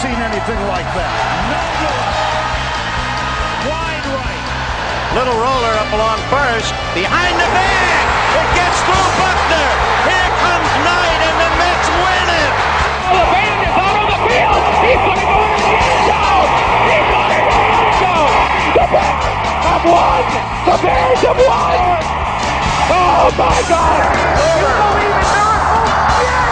seen anything like that. No good. Wide right. Little roller up along first. Behind the bag. It gets through Buckner. Here comes Knight, and the Mets win it. Oh, the band is out on the field. He's going to go into the end zone. He's going into the end zone. The Bears have won. The Bears have won. Oh, my God. You believe in miracles? Yes.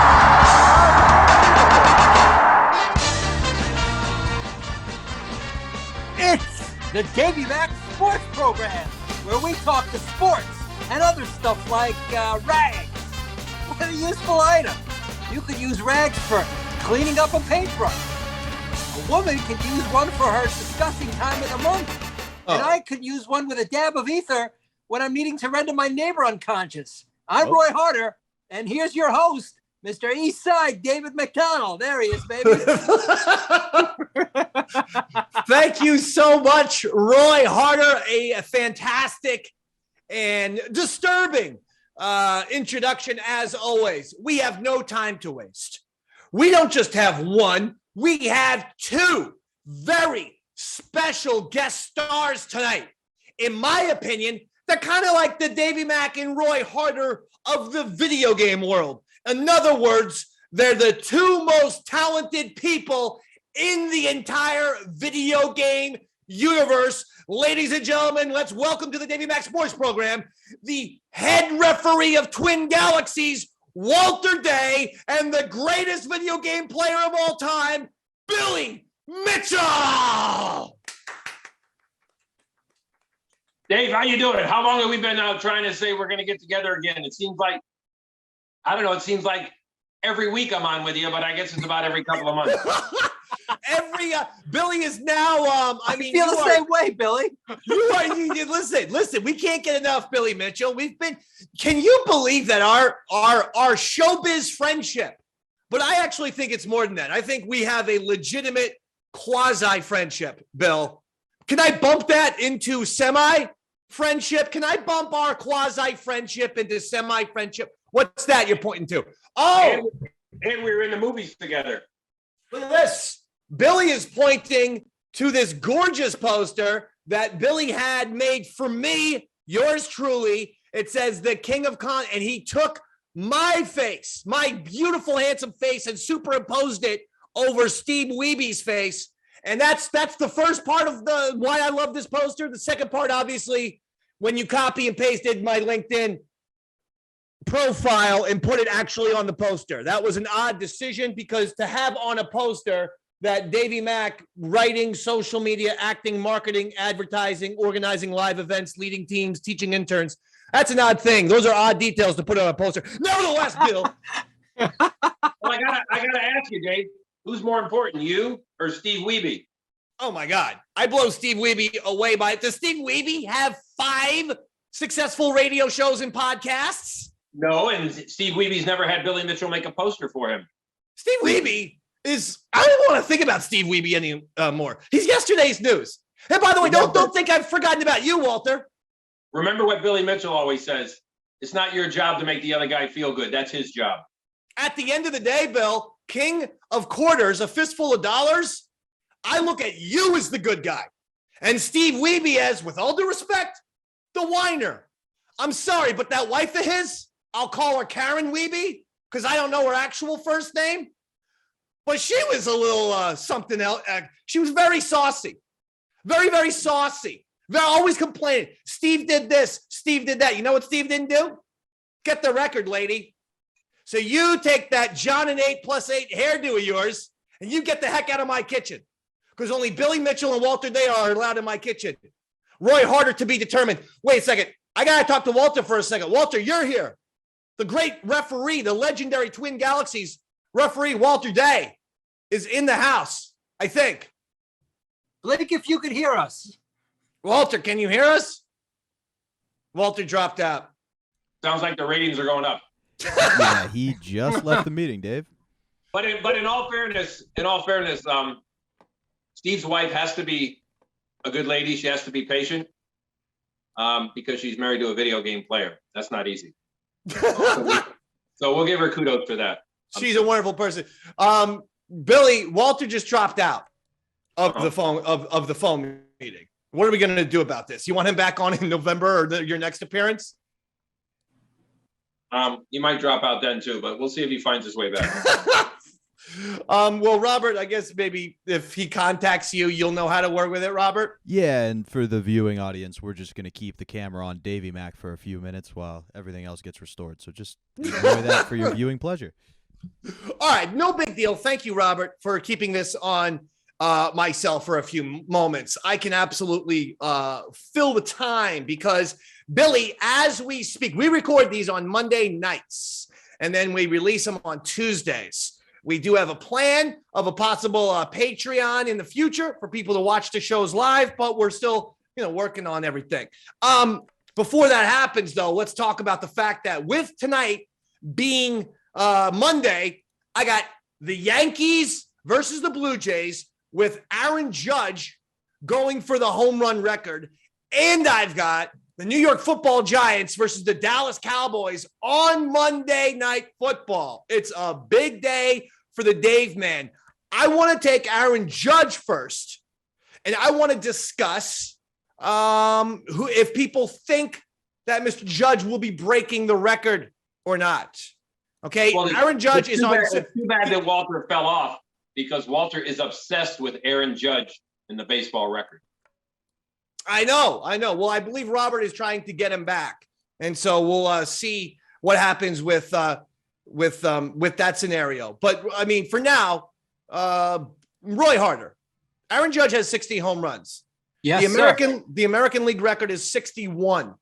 It's the Davey Max Sports Program, where we talk to sports and other stuff like rags. What a useful item. You could use rags for cleaning up a paintbrush. A woman could use one for her disgusting time of the month. And I could use one with a dab of ether when I'm needing to render my neighbor unconscious. I'm Roy Harder, and here's your host, Mr. Eastside David McDonald. There he is, baby. Thank you so much, Roy Harder. A fantastic and disturbing introduction as always. We have no time to waste. We don't just have one, we have two very special guest stars tonight. In my opinion, they're kind of like the Davey Mack and Roy Harder of the video game world. In other words, they're the two most talented people in the entire video game universe. Ladies and gentlemen, let's welcome to the Davey Mack Sports Program the head referee of Twin Galaxies, Walter Day, and the greatest video game player of all time, Billy Mitchell. Dave, how you doing? How long have we been trying to say we're going to get together again? It seems like, I don't know, it seems like every week I'm on with you, but I guess it's about every couple of months. Billy is now, I mean, feel the same way, Billy. Listen, we can't get enough Billy Mitchell. Can you believe that our showbiz friendship, but I actually think it's more than that. I think we have a legitimate quasi friendship, Bill. Can I bump that into semi-friendship? Can I bump our quasi-friendship into semi-friendship? What's that you're pointing to? Oh! And we were in the movies together. Look at this. Billy is pointing to this gorgeous poster that Billy had made for me, yours truly. It says the King of Con, and he took my face, my beautiful, handsome face, and superimposed it over Steve Weeby's face. And that's the first part of the why I love this poster. The second part, obviously, when you copy and pasted my LinkedIn profile and put it actually on the poster. That was an odd decision because to have on a poster that Davey Mack, writing, social media, acting, marketing, advertising, organizing live events, leading teams, teaching interns, that's an odd thing. Those are odd details to put on a poster. Nevertheless, Bill. Well, I gotta ask you, Dave. Who's more important, you or Steve Weeby? Oh, my God. I blow Steve Weeby away by it. Does Steve Weeby have 5 successful radio shows and podcasts? No, and Steve Weeby's never had Billy Mitchell make a poster for him. Steve Weeby is, I don't want to think about Steve Weeby anymore. He's yesterday's news. And by the way, don't think I've forgotten about you, Walter. Remember what Billy Mitchell always says. It's not your job to make the other guy feel good. That's his job. At the end of the day, Bill, king of quarters, a fistful of dollars, I look at you as the good guy. And Steve Weeby as, with all due respect, the whiner. I'm sorry, but that wife of his, I'll call her Karen Weeby because I don't know her actual first name. But she was a little something else. She was very saucy. Very, very saucy. They're always complaining. Steve did this. Steve did that. You know what Steve didn't do? Get the record, lady. So you take that John and 8+8 hairdo of yours and you get the heck out of my kitchen because only Billy Mitchell and Walter Day are allowed in my kitchen. Roy Harder to be determined. Wait a second. I got to talk to Walter for a second. Walter, you're here. The great referee, the legendary Twin Galaxies referee, Walter Day, is in the house, I think. Blake, if you could hear us. Walter, can you hear us? Walter dropped out. Sounds like the ratings are going up. Yeah, he just left the meeting, Dave. But in all fairness, Steve's wife has to be a good lady. She has to be patient because she's married to a video game player. That's not easy. So we'll give her kudos for that. She's a wonderful person. Billy, Walter just dropped out of the phone meeting. What are we going to do about this? You want him back on in November or your next appearance? He might drop out then too, but we'll see if he finds his way back. Well, Robert, I guess maybe if he contacts you, you'll know how to work with it, Robert. Yeah, and for the viewing audience, we're just going to keep the camera on Davey Mac for a few minutes while everything else gets restored. So just enjoy that for your viewing pleasure. All right, no big deal. Thank you, Robert, for keeping this on myself for a few moments. I can absolutely fill the time because, Billy, as we speak, we record these on Monday nights, and then we release them on Tuesdays. We do have a plan of a possible Patreon in the future for people to watch the shows live, but we're still, working on everything. Before that happens, though, let's talk about the fact that with tonight being Monday, I got the Yankees versus the Blue Jays with Aaron Judge going for the home run record. And I've got the New York Football Giants versus the Dallas Cowboys on Monday Night Football. It's a big day for the Dave man. I want to take Aaron Judge first, and I want to discuss if people think that Mr. Judge will be breaking the record or not. Okay, well, Aaron Judge is on. It's too bad that Walter fell off because Walter is obsessed with Aaron Judge in the baseball record. I know. Well, I believe Robert is trying to get him back, and so we'll see what happens with that scenario. But I mean, for now, Roy Harder, Aaron Judge has 60 home runs. Yes, the American League record is 61.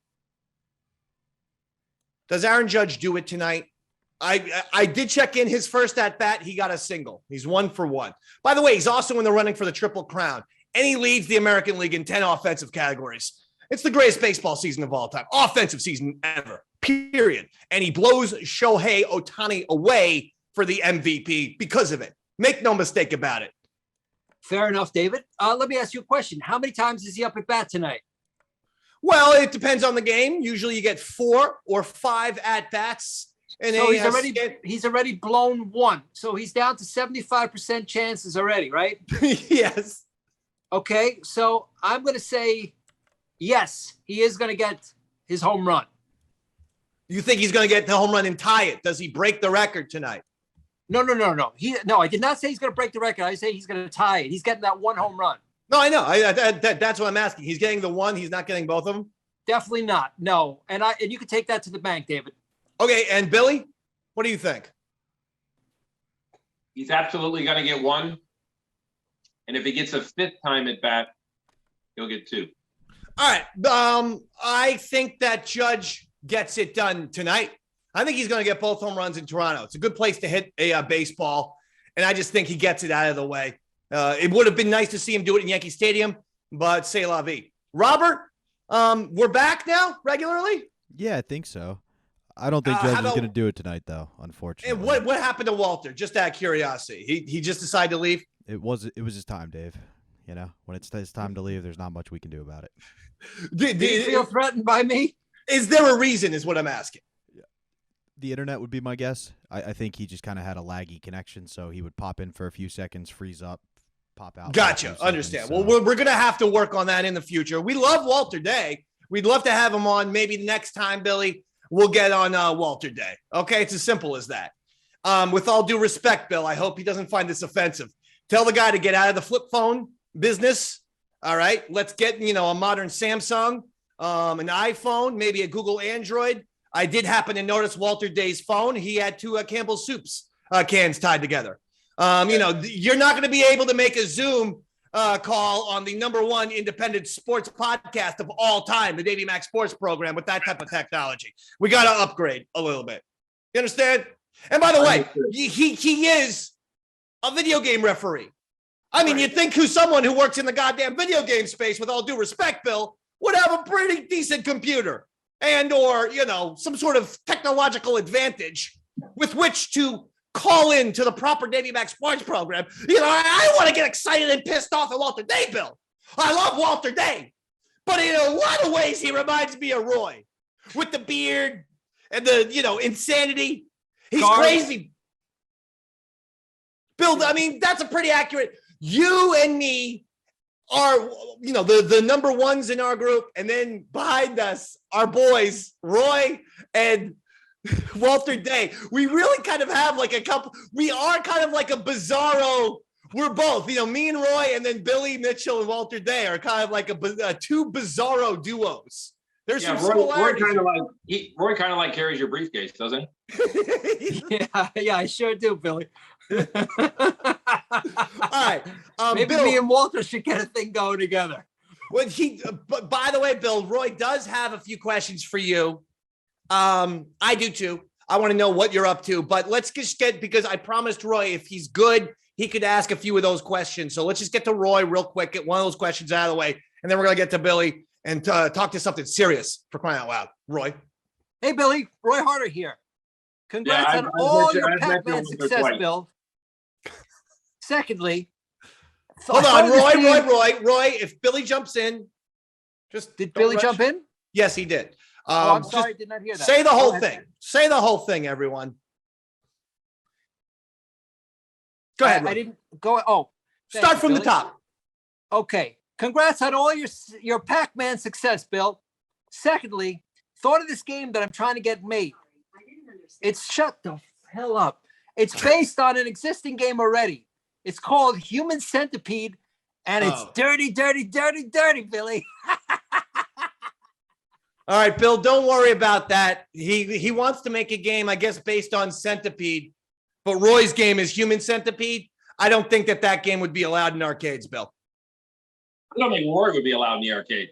Does Aaron Judge do it tonight? I did check in his first at bat. He got a single. He's 1 for 1. By the way, he's also in the running for the Triple Crown. And he leads the American League in 10 offensive categories. It's the greatest baseball season of all time. Offensive season ever, period. And he blows Shohei Ohtani away for the MVP because of it. Make no mistake about it. Fair enough, David. Let me ask you a question. How many times is he up at bat tonight? Well, it depends on the game. Usually you get 4 or 5 at-bats. And so he's already blown 1. So he's down to 75% chances already, right? Yes. Okay, so I'm going to say, yes, he is going to get his home run. You think he's going to get the home run and tie it? Does he break the record tonight? No. I did not say he's going to break the record. I say he's going to tie it. He's getting that 1 home run. No, I know. That's what I'm asking. He's getting the 1. He's not getting both of them? Definitely not. No. And you can take that to the bank, David. Okay, and Billy, what do you think? He's absolutely going to get 1. And if he gets a 5th time at bat, he'll get 2. All right. I think that Judge gets it done tonight. I think he's going to get both home runs in Toronto. It's a good place to hit a baseball, and I just think he gets it out of the way. It would have been nice to see him do it in Yankee Stadium, but c'est la vie. Robert, we're back now regularly? Yeah, I think so. I don't think Judge is going to do it tonight, though, unfortunately. And what happened to Walter? Just out of curiosity. He just decided to leave? It was his time, Dave. When it's his time to leave, there's not much we can do about it. Do you feel threatened by me? Is there a reason is what I'm asking? The internet would be my guess. I think he just kind of had a laggy connection, so he would pop in for a few seconds, freeze up, pop out. Gotcha. Understand. So. Well, we're going to have to work on that in the future. We love Walter Day. We'd love to have him on maybe the next time, Billy. We'll get on Walter Day. Okay, it's as simple as that. With all due respect, Bill, I hope he doesn't find this offensive. Tell the guy to get out of the flip phone business. All right, let's get a modern Samsung, an iPhone, maybe a Google Android. I did happen to notice Walter Day's phone. He had 2 Campbell's Soups cans tied together. You're not going to be able to make a Zoom call on the #1 independent sports podcast of all time, the Davey Mac Sports Program, with that type of technology. We got to upgrade a little bit. You understand? And by the way, he is a video game referee. I mean, you'd think someone who works in the goddamn video game space, with all due respect, Bill, would have a pretty decent computer and or, some sort of technological advantage with which to call in to the proper Davey Mac Sports Program. I want to get excited and pissed off at Walter Day, Bill. I love Walter Day, but in a lot of ways, he reminds me of Roy with the beard and the, insanity. He's crazy. Bill, I mean, that's a pretty accurate. You and me are, the number ones in our group. And then behind us, our boys, Roy and Walter Day. We really kind of have like a couple. We are kind of like a bizarro. We're both, me and Roy, and then Billy Mitchell and Walter Day are kind of like a two bizarro duos. There's some similarities. Roy kind of like carries your briefcase, doesn't he? Yeah, I sure do, Billy. All right. Maybe Bill, me and Walter should get a thing going together. But by the way, Bill, Roy does have a few questions for you. I do too. I want to know what you're up to, but let's just because I promised Roy if he's good, he could ask a few of those questions. So let's just get to Roy real quick, get one of those questions out of the way, and then we're going to get to Billy and talk to something serious, for crying out loud. Roy. Hey, Billy, Roy Harder here. Congrats on all your Pac-Man success, Bill. Secondly, hold on, Roy, if Billy jumps in, did Billy jump in? Yes, he did. I'm sorry, I did not hear that. Say the whole thing. Say the whole thing, everyone. Go ahead. I didn't go. Oh, start from the top. Okay. Congrats on all your Pac-Man success, Bill. Secondly, thought of this game that I'm trying to get made. It's shut the hell up. It's based on an existing game already. It's called Human Centipede, and it's dirty, dirty, dirty, dirty, Billy. All right, Bill, don't worry about that. He wants to make a game, I guess, based on Centipede, but Roy's game is Human Centipede. I don't think that game would be allowed in arcades, Bill. I don't think Roy would be allowed in the arcade.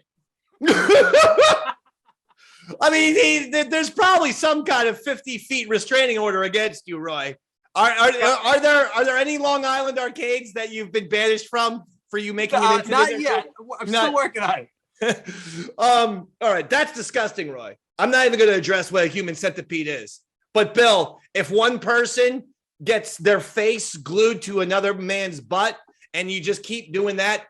I mean, there's probably some kind of 50 feet restraining order against you, Roy. Are there any Long Island arcades that you've been banished from for you making it into not yet. I'm still working on it. All right, that's disgusting, Roy. I'm not even going to address what a Human Centipede is. But Bill, if one person gets their face glued to another man's butt and you just keep doing that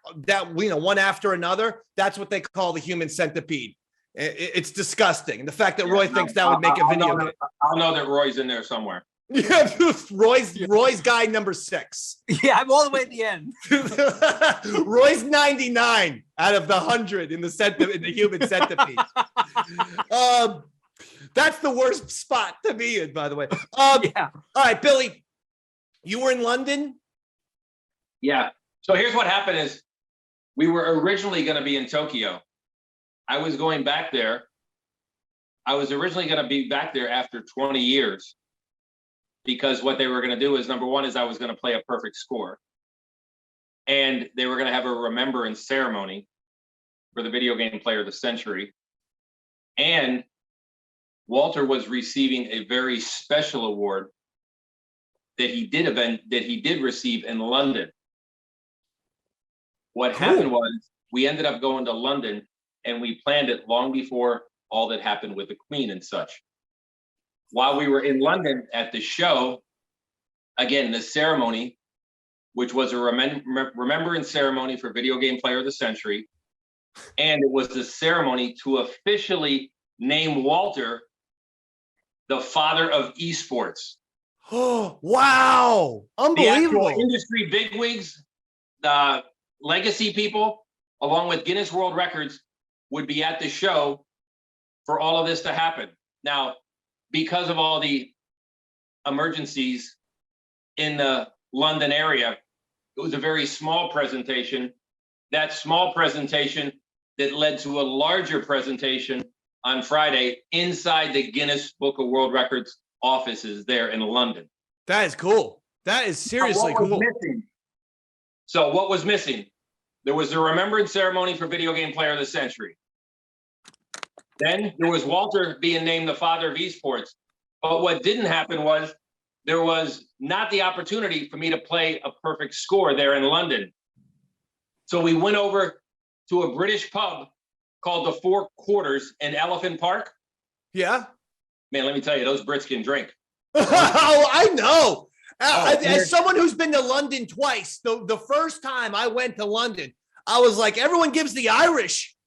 one after another, that's what they call the Human Centipede. It's disgusting. And the fact that Roy thinks that would make a video game. I'll know that Roy's in there somewhere. Yeah, Roy's guy number 6. Yeah, I'm all the way at the end. Roy's 99 out of the 100 in the Human Centipede. That's the worst spot to be in, by the way. Yeah. All right, Billy, you were in London? Yeah. So here's what happened is we were originally going to be in Tokyo. I was going back there. I was originally going to be back there after 20 years because what they were going to do is, number one, is I was going to play a perfect score. And they were going to have a remembrance ceremony for the video game player of the century. And Walter was receiving a very special award that he did receive in London. What happened was we ended up going to London and we planned it long before all that happened with the Queen and such. While we were in London at the show, again, the ceremony, which was a remembrance ceremony for Video Game Player of the Century, and it was the ceremony to officially name Walter the father of esports. Oh, wow. Unbelievable. The actual industry bigwigs, the legacy people, along with Guinness World Records, would be at the show for all of this to happen. Now, because of all the emergencies in the London area, it was a very small presentation. That small presentation that led to a larger presentation on Friday inside the Guinness Book of World Records offices there in London. That is cool. That is seriously cool. So what was missing? There was a remembrance ceremony for Video Game Player of the Century. Then there was Walter being named the father of esports. But what didn't happen was there was not the opportunity for me to play a perfect score there in London. So we went over to a British pub called the Four Quarters in Elephant Park. Yeah. Man, let me tell you, those Brits can drink. Oh, I know. As someone who's been to London twice, the first time I went to London, I was like, everyone gives the Irish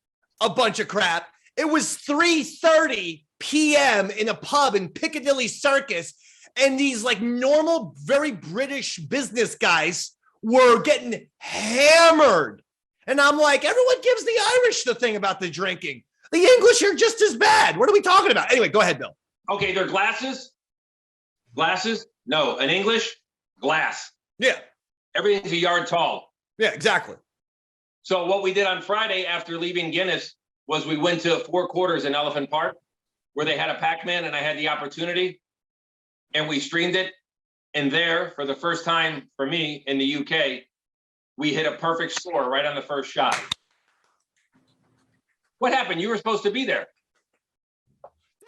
a bunch of crap. It was 3:30 p.m. in a pub in Piccadilly Circus, and these like normal, very British business guys were getting hammered. And I'm like, everyone gives the Irish the thing about the drinking. The English are just as bad. What are we talking about? Anyway, go ahead, Bill. Okay, they're glasses. Glasses? No, in English, glass. Yeah. Everything's a yard tall. Yeah, exactly. So what we did on Friday after leaving Guinness was we went to Four Quarters in Elephant Park where they had a Pac-Man and I had the opportunity and we streamed it. And there, for the first time for me in the UK, we hit a perfect score right on the first shot. What happened? You were supposed to be there.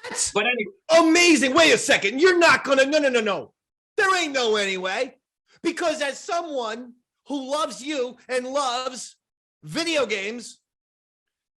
That's But anyway, amazing. Wait a second. You're not going to, no. There ain't no anyway. Because as someone who loves you and loves video games,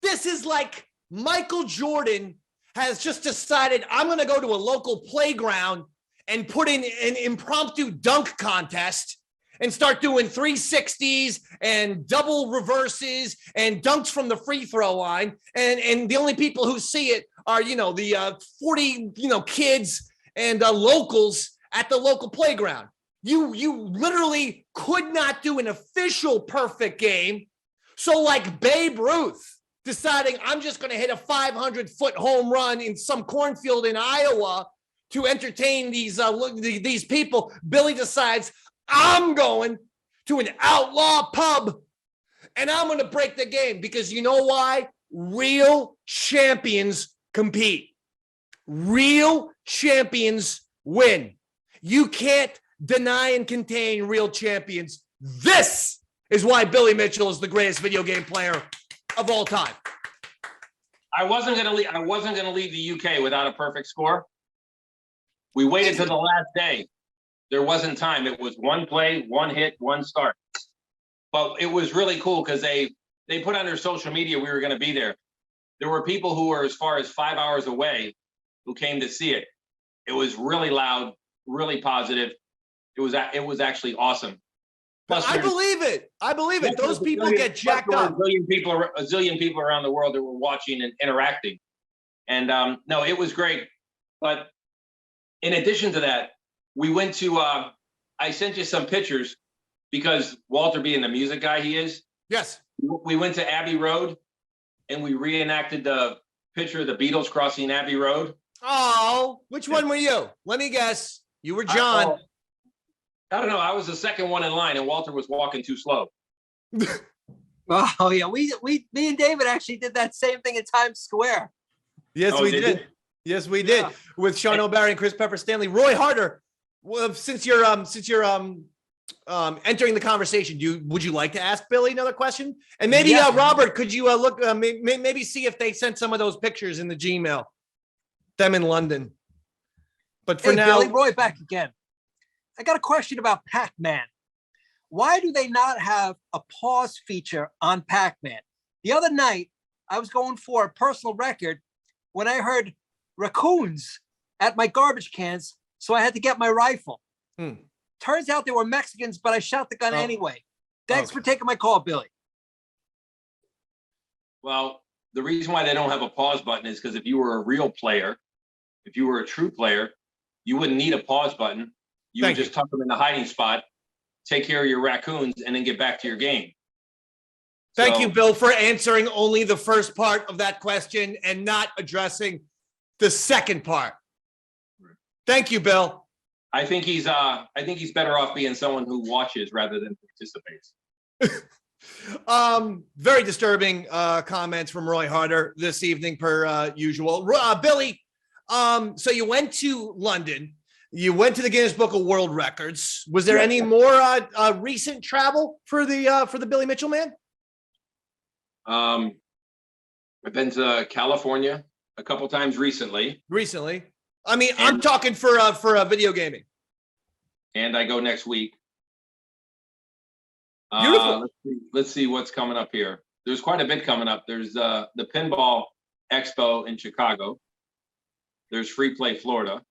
this is like Michael Jordan has just decided I'm going to go to a local playground and put in an impromptu dunk contest and start doing 360s and double reverses and dunks from the free throw line. And the only people who see it are, the 40, kids and locals at the local playground. You literally could not do an official perfect game. So like Babe Ruth deciding I'm just going to hit a 500-foot home run in some cornfield in Iowa to entertain these people, Billy decides I'm going to an outlaw pub and I'm going to break the game because you know why? Real champions compete. Real champions win. You can't deny and contain real champions. This is why Billy Mitchell is the greatest video game player of all time. I wasn't going to leave the UK without a perfect score. We waited till the last day. There wasn't time. It was one play, one hit, one start. But it was really cool because they put on their social media we were going to be there. There were people who were as far as 5 hours away who came to see it. It was really loud, really positive. It was actually awesome. Plus, I believe it. Those people get jacked up. A zillion people around the world that were watching and interacting. And no, it was great. But in addition to that, we went to, I sent you some pictures because Walter being the music guy he is. Yes. We went to Abbey Road and we reenacted the picture of the Beatles crossing Abbey Road. Oh, which one were you? Let me guess. You were John. I don't know. I was the second one in line and Walter was walking too slow. Oh yeah, me and David actually did that same thing at Times Square. Yes, we did. Yes, we did. With Sean O'Barry and Chris Pepper Stanley. Roy Harder, since you're entering the conversation, would you like to ask Billy another question? And maybe Robert, could you look maybe see if they sent some of those pictures in the Gmail? Them in London. But for now, Billy, Roy back again. I got a question about Pac-Man. Why do they not have a pause feature on Pac-Man? The other night, I was going for a personal record when I heard raccoons at my garbage cans, so I had to get my rifle. Turns out they were Mexicans, but I shot the gun anyway. Thanks for taking my call, Billy. Well, the reason why they don't have a pause button is because if you were a real player, if you were a true player, you wouldn't need a pause button. You would just tuck them in the hiding spot, take care of your raccoons, and then get back to your game. Thank you, Bill, for answering only the first part of that question and not addressing the second part. Thank you, Bill. I think he's better off being someone who watches rather than participates. Very disturbing comments from Roy Harder this evening, per usual. Billy, so you went to London. You went to the Guinness Book of World Records. Was there any more recent travel for the Billy Mitchell man? I've been to California a couple times recently. I mean, I'm talking for video gaming. And I go next week. Beautiful. Let's see what's coming up here. There's quite a bit coming up. There's the Pinball Expo in Chicago. There's Free Play Florida.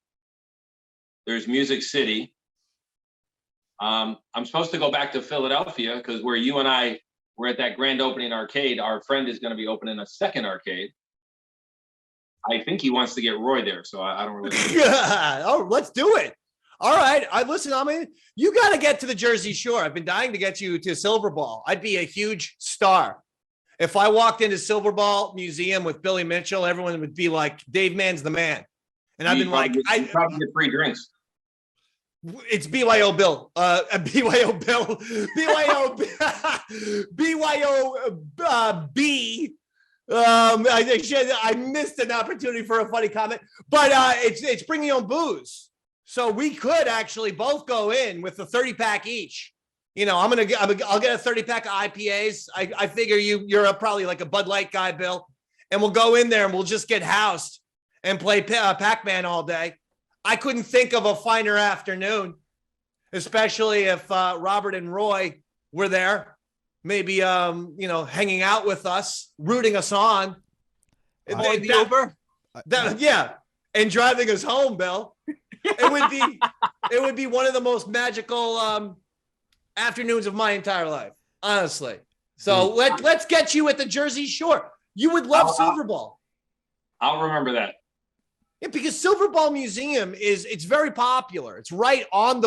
There's Music City. I'm supposed to go back to Philadelphia because where you and I were at that grand opening arcade, our friend is going to be opening a second arcade. I think he wants to get Roy there, so I don't really. Oh, let's do it. All right. You got to get to the Jersey Shore. I've been dying to get you to Silver Ball. I'd be a huge star. If I walked into Silver Ball Museum with Billy Mitchell, everyone would be like, Dave Mann's the man. And I've been like, I probably get free drinks. It's BYO Bill. BYO Bill. B. I missed an opportunity for a funny comment, but it's bring your own booze. So we could actually both go in with a 30-pack each. You know, I'll get a 30-pack of IPAs. I figure you're probably like a Bud Light guy, Bill, and we'll go in there and we'll just get housed and play Pac-Man all day. I couldn't think of a finer afternoon, especially if Robert and Roy were there, maybe hanging out with us, rooting us on. Uber? Yeah, and driving us home, Bill. It would be one of the most magical afternoons of my entire life, honestly. So let's get you at the Jersey Shore. You would love Silver Ball. I'll remember that. Yeah, because Silver Ball Museum it's very popular. It's right on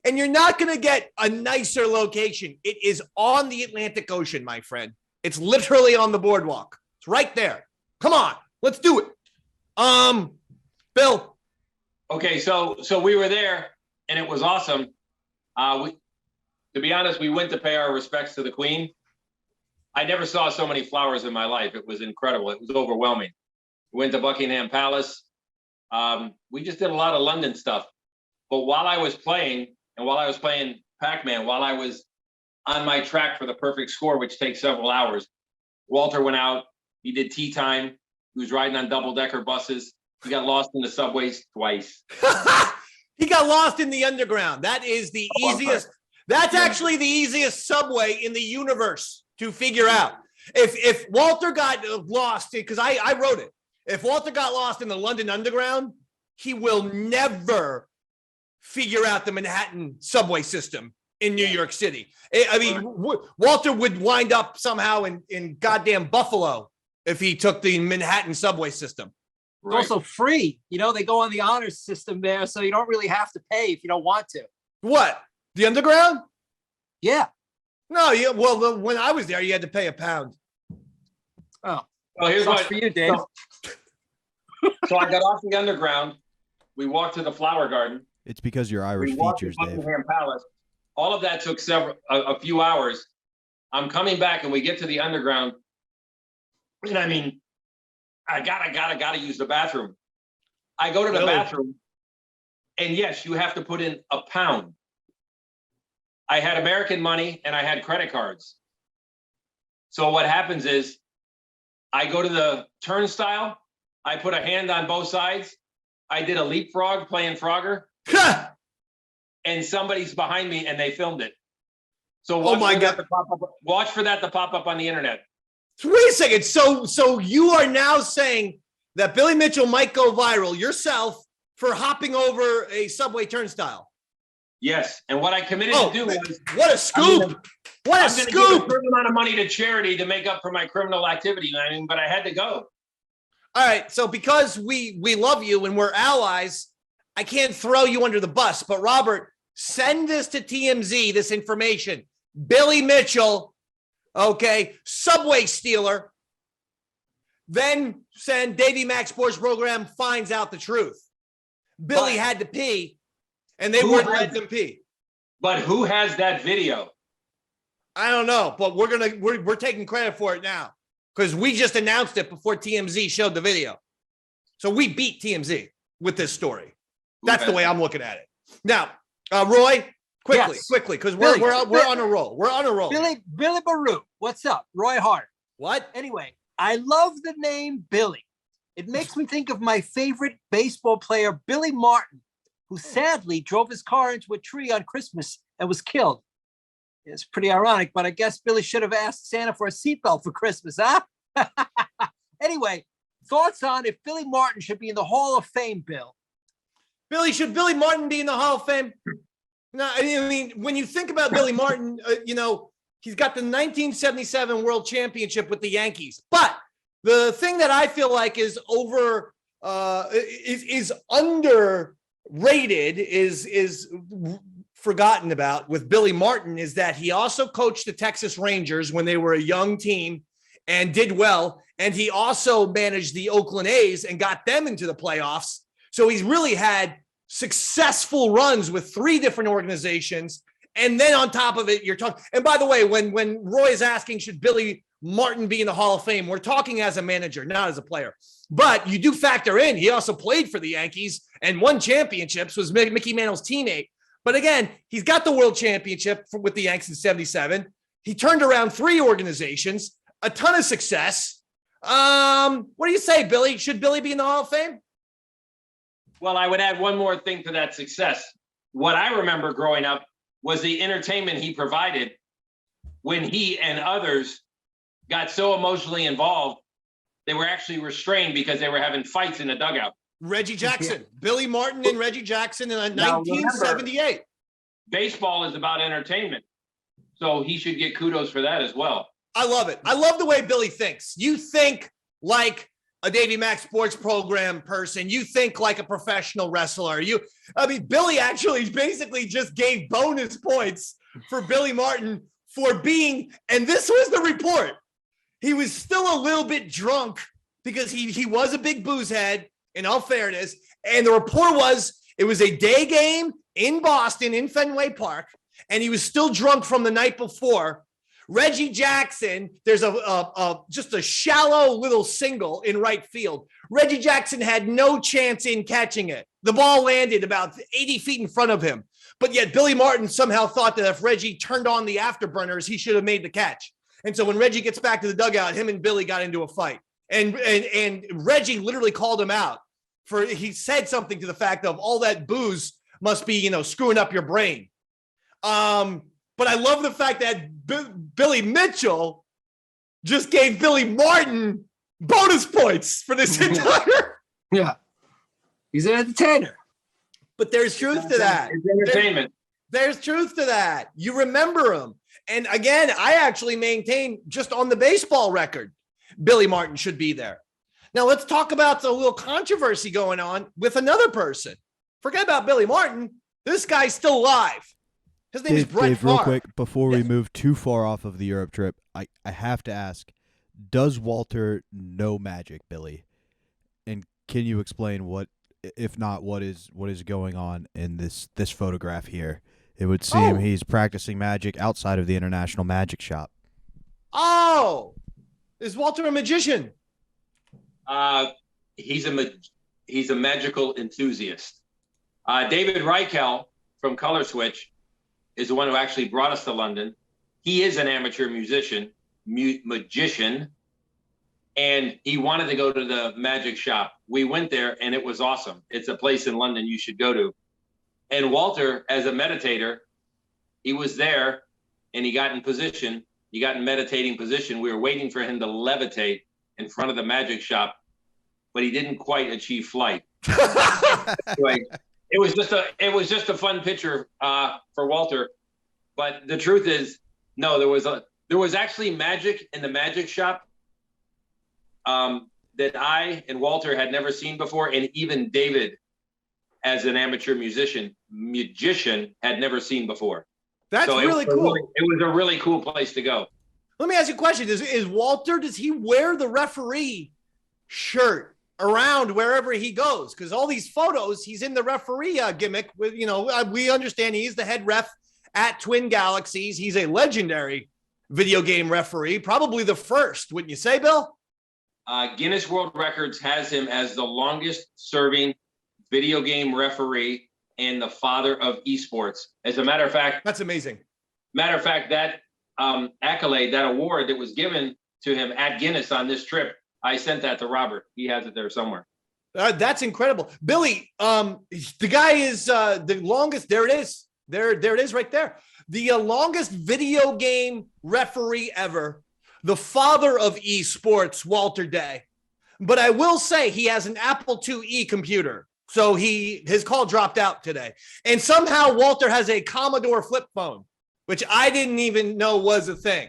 and you're not going to get a nicer location. It is on the Atlantic Ocean, my friend. It's literally on the boardwalk. It's right there. Come on, let's do it. Bill. Okay, so we were there and it was awesome. To be honest, we went to pay our respects to the Queen. I never saw so many flowers in my life. It was incredible. It was overwhelming. We went to Buckingham Palace. We just did a lot of London stuff. But while I was playing Pac-Man, while I was on my track for the perfect score, which takes several hours, Walter went out. He did tea time. He was riding on double-decker buses. He got lost in the subways twice. He got lost in the underground. That is the easiest. That's actually the easiest subway in the universe to figure out. If Walter got lost, because I wrote it. If Walter got lost in the London Underground, he will never figure out the Manhattan subway system in New York City. I mean, Walter would wind up somehow in goddamn Buffalo if he took the Manhattan subway system. It's also free. You know, they go on the honor system there, so you don't really have to pay if you don't want to. What? The Underground? Yeah. No, when I was there, you had to pay £1. Oh. Well, here's what for you, Dave. So I got off the Underground. We walked to the Flower Garden. It's because you're Irish We walked features, to Dave. Buckingham Palace. All of that took a few hours. I'm coming back and we get to the Underground. And I mean, I gotta use the bathroom. I go to the bathroom and yes, you have to put in £1. I had American money and I had credit cards. So what happens is I go to the turnstile. I put a hand on both sides. I did a leapfrog playing Frogger. And somebody's behind me and they filmed it. So watch for that to pop up on the internet. Wait a second. So you are now saying that Billy Mitchell might go viral yourself for hopping over a subway turnstile? Yes. And what I committed to do was what a scoop. What a scoop. Give a certain amount of money to charity to make up for my criminal activity. I mean, but I had to go. All right. So because we love you and we're allies, I can't throw you under the bus. But Robert, send this to TMZ, this information. Billy Mitchell, okay, subway stealer. Then send Davey Mac Sports Program finds out the truth. Billy had to pee, and they wouldn't let them pee. But who has that video? I don't know, but we're taking credit for it now because we just announced it before TMZ showed the video. So we beat TMZ with this story. That's the way I'm looking at it. Now, Roy, quickly, because we're on a roll. We're on a roll. Billy Baru, what's up? Roy Hart. What? Anyway, I love the name Billy. It makes me think of my favorite baseball player, Billy Martin, who sadly drove his car into a tree on Christmas and was killed. It's pretty ironic, but I guess Billy should have asked Santa for a seatbelt for Christmas, huh? Anyway, thoughts on if Billy Martin should be in the Hall of Fame, Bill? Should Billy Martin be in the Hall of Fame? No, I mean, when you think about Billy Martin, he's got the 1977 World Championship with the Yankees. But the thing that I feel like is rated is forgotten about with Billy Martin is that he also coached the Texas Rangers when they were a young team and did well. And he also managed the Oakland A's and got them into the playoffs. So he's really had successful runs with 3 different organizations. And then on top of it, you're talking. And by the way, when Roy is asking, should Billy Martin be in the Hall of Fame, we're talking as a manager, not as a player. But you do factor in, he also played for the Yankees and won championships, was Mickey Mantle's teammate. But again, he's got the world championship with the Yankees in 77. He turned around 3 organizations, a ton of success. What do you say, Billy? Should Billy be in the Hall of Fame? Well, I would add one more thing to that success. What I remember growing up was the entertainment he provided when he and others got so emotionally involved, they were actually restrained because they were having fights in the dugout. Reggie Jackson, Billy Martin and Reggie Jackson in 1978. Remember, baseball is about entertainment. So he should get kudos for that as well. I love it. I love the way Billy thinks. You think like a Davey Mack sports program person. You think like a professional wrestler. Billy actually basically just gave bonus points for Billy Martin for being, and this was the report. He was still a little bit drunk because he was a big booze head, in all fairness. And the report was it was a day game in Boston in Fenway Park, and he was still drunk from the night before. Reggie Jackson, there's just a shallow little single in right field. Reggie Jackson had no chance in catching it. The ball landed about 80 feet in front of him. But yet Billy Martin somehow thought that if Reggie turned on the afterburners, he should have made the catch. And so when Reggie gets back to the dugout, him and Billy got into a fight. And Reggie literally called him out he said something to the fact of all that booze must be, screwing up your brain. But I love the fact that Billy Mitchell just gave Billy Martin bonus points for this entire. Yeah. He's an entertainer. But there's truth to that. It's entertainment. There's truth to that. You remember him. And again, I actually maintain just on the baseball record, Billy Martin should be there. Now let's talk about the little controversy going on with another person. Forget about Billy Martin. This guy's still alive. His name is Brett Dave, real Favre. quick, before we move too far off of the Europe trip, I have to ask, does Walter know Magic, Billy? And can you explain what, if not, what is going on in this photograph here? It would seem he's practicing magic outside of the International Magic Shop. Oh, is Walter a magician? He's a magical enthusiast. David Reichel from Color Switch is the one who actually brought us to London. He is an amateur magician, and he wanted to go to the magic shop. We went there, and it was awesome. It's a place in London you should go to. And Walter, as a meditator, he was there, and he got in position. He got in meditating position. We were waiting for him to levitate in front of the magic shop, but he didn't quite achieve flight. Anyway, it was just a fun picture for Walter. But the truth is, no, there was actually magic in the magic shop that I and Walter had never seen before, and even David, as an amateur magician, had never seen before. That's really cool. It was a really cool place to go. Let me ask you a question. Is Walter, does he wear the referee shirt around wherever he goes? Because all these photos, he's in the referee gimmick with, we understand he's the head ref at Twin Galaxies. He's a legendary video game referee, probably the first, wouldn't you say, Bill? Guinness World Records has him as the longest serving video game referee and the father of esports. As a matter of fact, that's amazing. That accolade, that award that was given to him at Guinness on this trip, I sent that to Robert. He has it there somewhere. That's incredible. Billy, the guy is the longest. There it is. There it is right there. The longest video game referee ever. The father of esports, Walter Day. But I will say he has an Apple IIe computer. So his call dropped out today. And somehow Walter has a Commodore flip phone, which I didn't even know was a thing.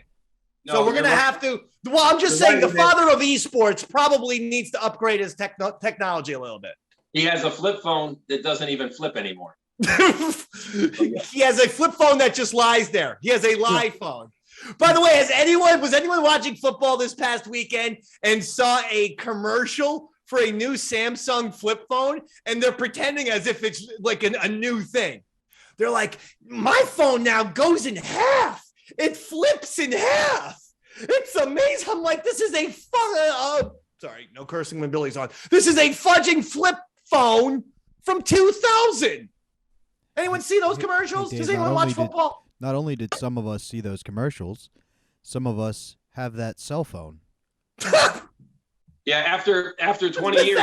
No, so we're going to have to, well, I'm just saying the father of esports probably needs to upgrade his technology a little bit. He has a flip phone that doesn't even flip anymore. He has a flip phone that just lies there. He has a live phone. By the way, was anyone watching football this past weekend and saw a commercial for a new Samsung flip phone? And they're pretending as if it's like a new thing. They're like, my phone now goes in half. It flips in half. It's amazing. I'm like, this is a fun. Sorry, no cursing when Billy's on. This is a fudging flip phone from 2000. Anyone see those commercials? Hey, Dave, does anyone watch football? Not only did some of us see those commercials, some of us have that cell phone. Yeah, after 20 years,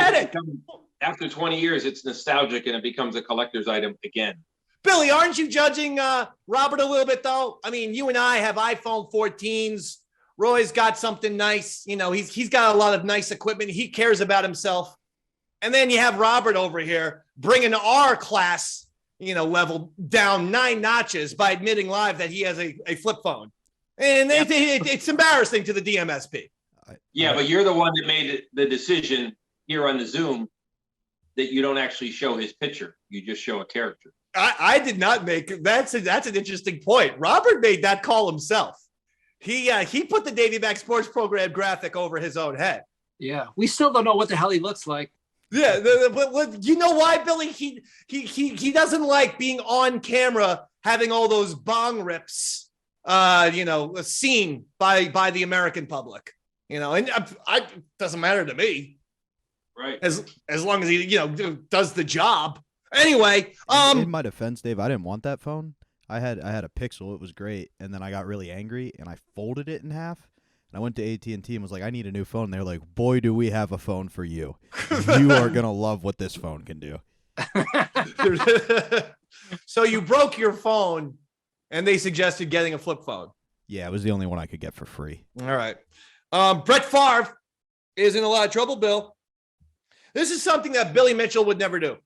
after 20 years, it's nostalgic and it becomes a collector's item again. Billy, aren't you judging Robert a little bit though? I mean, you and I have iPhone 14s. Roy's got something nice. You know, he's got a lot of nice equipment. He cares about himself. And then you have Robert over here bringing our class, level down 9 notches by admitting live that he has a flip phone. And it's embarrassing to the DMSP. Yeah, but you're the one that made the decision here on the Zoom that you don't actually show his picture. You just show a character. I did not make that's an interesting point. Robert made that call himself. He put the Davey Back Sports Program graphic over his own head. Yeah, we still don't know what the hell he looks like. Yeah, but you know why, Billy? He doesn't like being on camera, having all those bong rips, seen by the American public. And it doesn't matter to me, right? As long as he does the job. Anyway, in my defense, Dave, I didn't want that phone. I had a Pixel. It was great, and then I got really angry and I folded it in half. And I went to AT&T and was like, I need a new phone. And they were like, boy, do we have a phone for you. You are going to love what this phone can do. So you broke your phone and they suggested getting a flip phone. Yeah, it was the only one I could get for free. All right. Brett Favre is in a lot of trouble, Bill. This is something that Billy Mitchell would never do.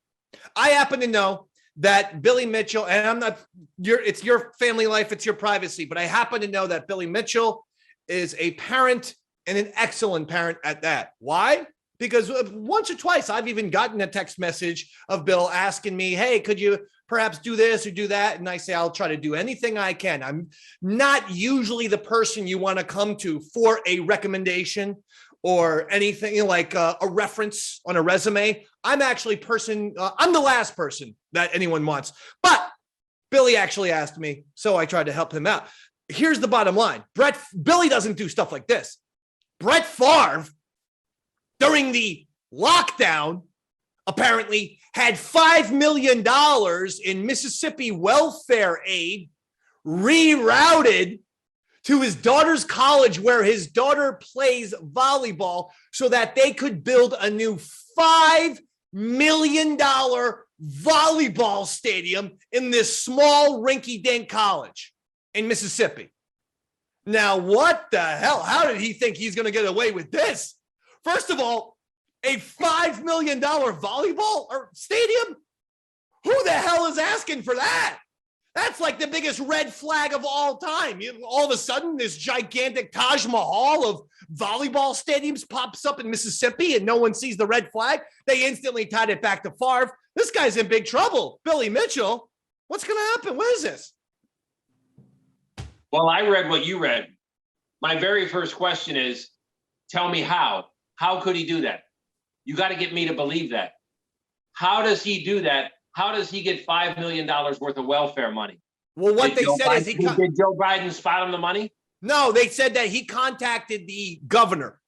I happen to know that Billy Mitchell, and it's your family life, it's your privacy, but I happen to know that Billy Mitchell is a parent and an excellent parent at that. Why? Because once or twice I've even gotten a text message of Bill asking me, hey, could you perhaps do this or do that? And I say, I'll try to do anything I can. I'm not usually the person you want to come to for a recommendation or anything like a reference on a resume. I'm actually I'm the last person that anyone wants. But Billy actually asked me, so I tried to help him out. Here's the bottom line. Billy doesn't do stuff like this. Brett Favre, during the lockdown, apparently had $5 million in Mississippi welfare aid rerouted to his daughter's college where his daughter plays volleyball so that they could build a new $5 million volleyball stadium in this small rinky-dink college in Mississippi. Now, what the hell? How did he think he's going to get away with this? First of all, a $5 million volleyball or stadium? Who the hell is asking for that? That's like the biggest red flag of all time. All of a sudden, this gigantic Taj Mahal of volleyball stadiums pops up in Mississippi and no one sees the red flag. They instantly tied it back to Favre. This guy's in big trouble. Billy Mitchell, what's going to happen? What is this? Well, I read what you read. My very first question is, tell me how. How could he do that? You got to get me to believe that. How does he do that? How does he get $5 million worth of welfare money? Well, what they said is did Joe Biden spot him the money? No, they said that he contacted the governor.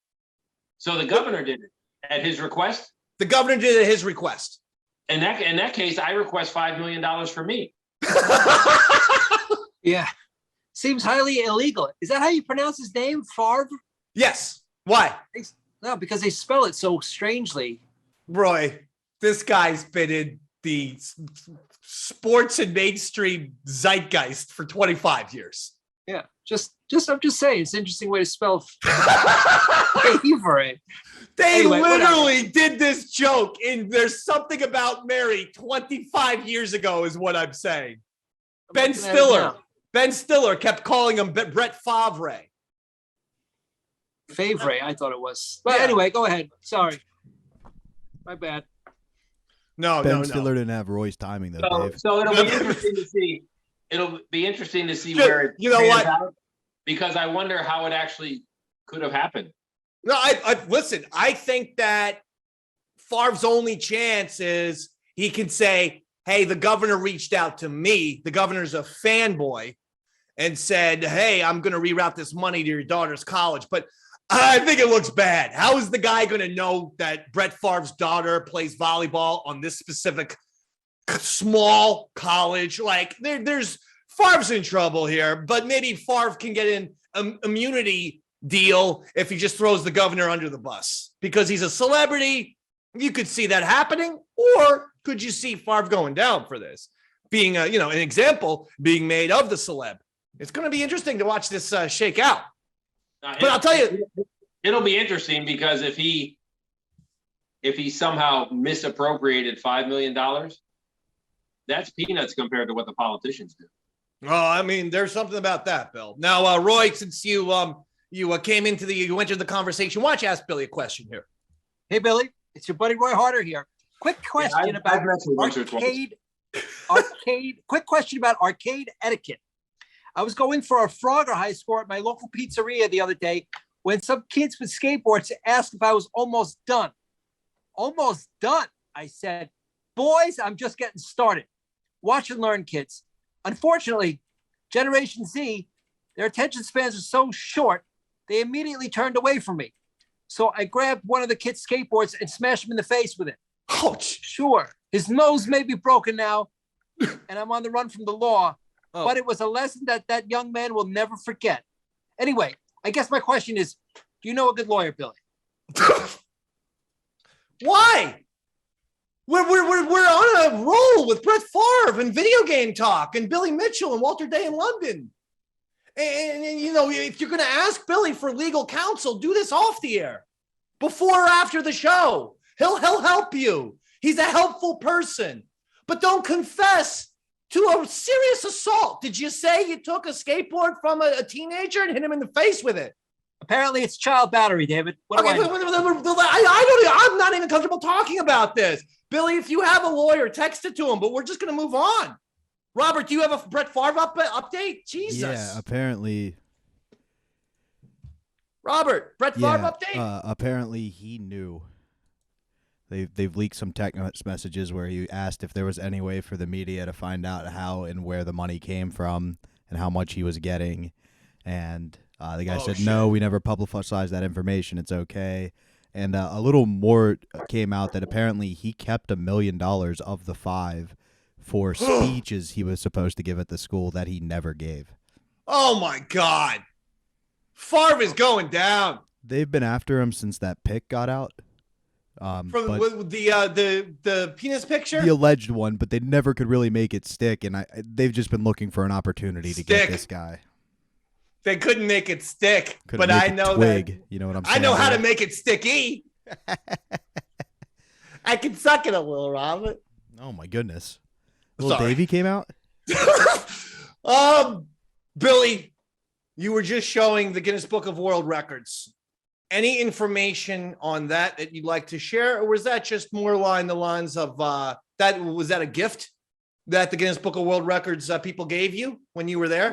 So the governor did it at his request? The governor did it at his request. In that case, I request $5 million for me. Yeah. Seems highly illegal. Is that how you pronounce his name? Favre? Yes. Why? No, because they spell it so strangely. Roy, this guy's been in the sports and mainstream zeitgeist for 25 years. Yeah. I'm just saying, it's an interesting way to spell favorite. They literally did this joke in There's Something About Mary 25 years ago is what I'm saying. Ben Stiller kept calling him Brett Favre. Favre, I thought it was. But anyway, go ahead. Sorry. My bad. No, Ben no, Stiller no. didn't have Roy's timing though, So, Dave. so it'll be interesting to see. It'll be interesting to see Just- where it you know pans what? out, because I wonder how it actually could have happened. No, I listen. I think that Favre's only chance is he can say, "Hey, the governor reached out to me. The governor's a fanboy, and said, "Hey, I'm going to reroute this money to your daughter's college." But I think it looks bad. How is the guy going to know that Brett Favre's daughter plays volleyball on this specific small college? Like, there's Favre's in trouble here, but maybe Favre can get an immunity deal if he just throws the governor under the bus because he's a celebrity. You could see that happening, or could you see Favre going down for this, being an example being made of the celeb? It's going to be interesting to watch this shake out. But I'll tell you, it'll be interesting because if he somehow misappropriated $5 million, that's peanuts compared to what the politicians do. oh, I mean, there's something about that, Bill. Now, Roy, since you entered the conversation, why don't you ask Billy a question here? Hey, Billy, it's your buddy Roy Harder here. Quick question about arcade. Quick question about arcade etiquette. I was going for a Frogger high score at my local pizzeria the other day when some kids with skateboards asked if I was almost done. Almost done, I said. Boys, I'm just getting started. Watch and learn, kids. Unfortunately, Generation Z, their attention spans are so short, they immediately turned away from me. So I grabbed one of the kids' skateboards and smashed him in the face with it. Ouch. Sure, his nose may be broken now, and I'm on the run from the law, but it was a lesson that young man will never forget. Anyway, I guess my question is, do you know a good lawyer, Billy? Why? We're on a roll with Brett Favre and video game talk and Billy Mitchell and Walter Day in London. And if you're going to ask Billy for legal counsel, do this off the air, before or after the show. He'll help you. He's a helpful person. But don't confess to a serious assault. Did you say you took a skateboard from a teenager and hit him in the face with it? Apparently, it's child battery, David. What do I know? I'm not even comfortable talking about this. Billy, if you have a lawyer, text it to him, but we're just going to move on. Robert, do you have a Brett Favre update? Jesus. Yeah, apparently. Robert, Brett Favre update? Apparently he knew. They've leaked some text messages where he asked if there was any way for the media to find out how and where the money came from and how much he was getting. And the guy said, no, we never publicized that information. It's okay. And a little more came out that apparently he kept $1 million of the $5 million for speeches he was supposed to give at the school that he never gave. Oh, my God. Favre is going down. They've been after him since that pic got out. From the penis picture? The alleged one, but they never could really make it stick, and they've just been looking for an opportunity to get this guy. They couldn't make it stick, Couldn't but make I it know twig, that. You know what I'm saying? I know how to make it sticky. I can suck it a little, Robert. Oh my goodness! Little Sorry. Davey came out. Billy, you were just showing the Guinness Book of World Records. Any information on that you'd like to share, or was that just more along the lines of that? Was that a gift that the Guinness Book of World Records people gave you when you were there?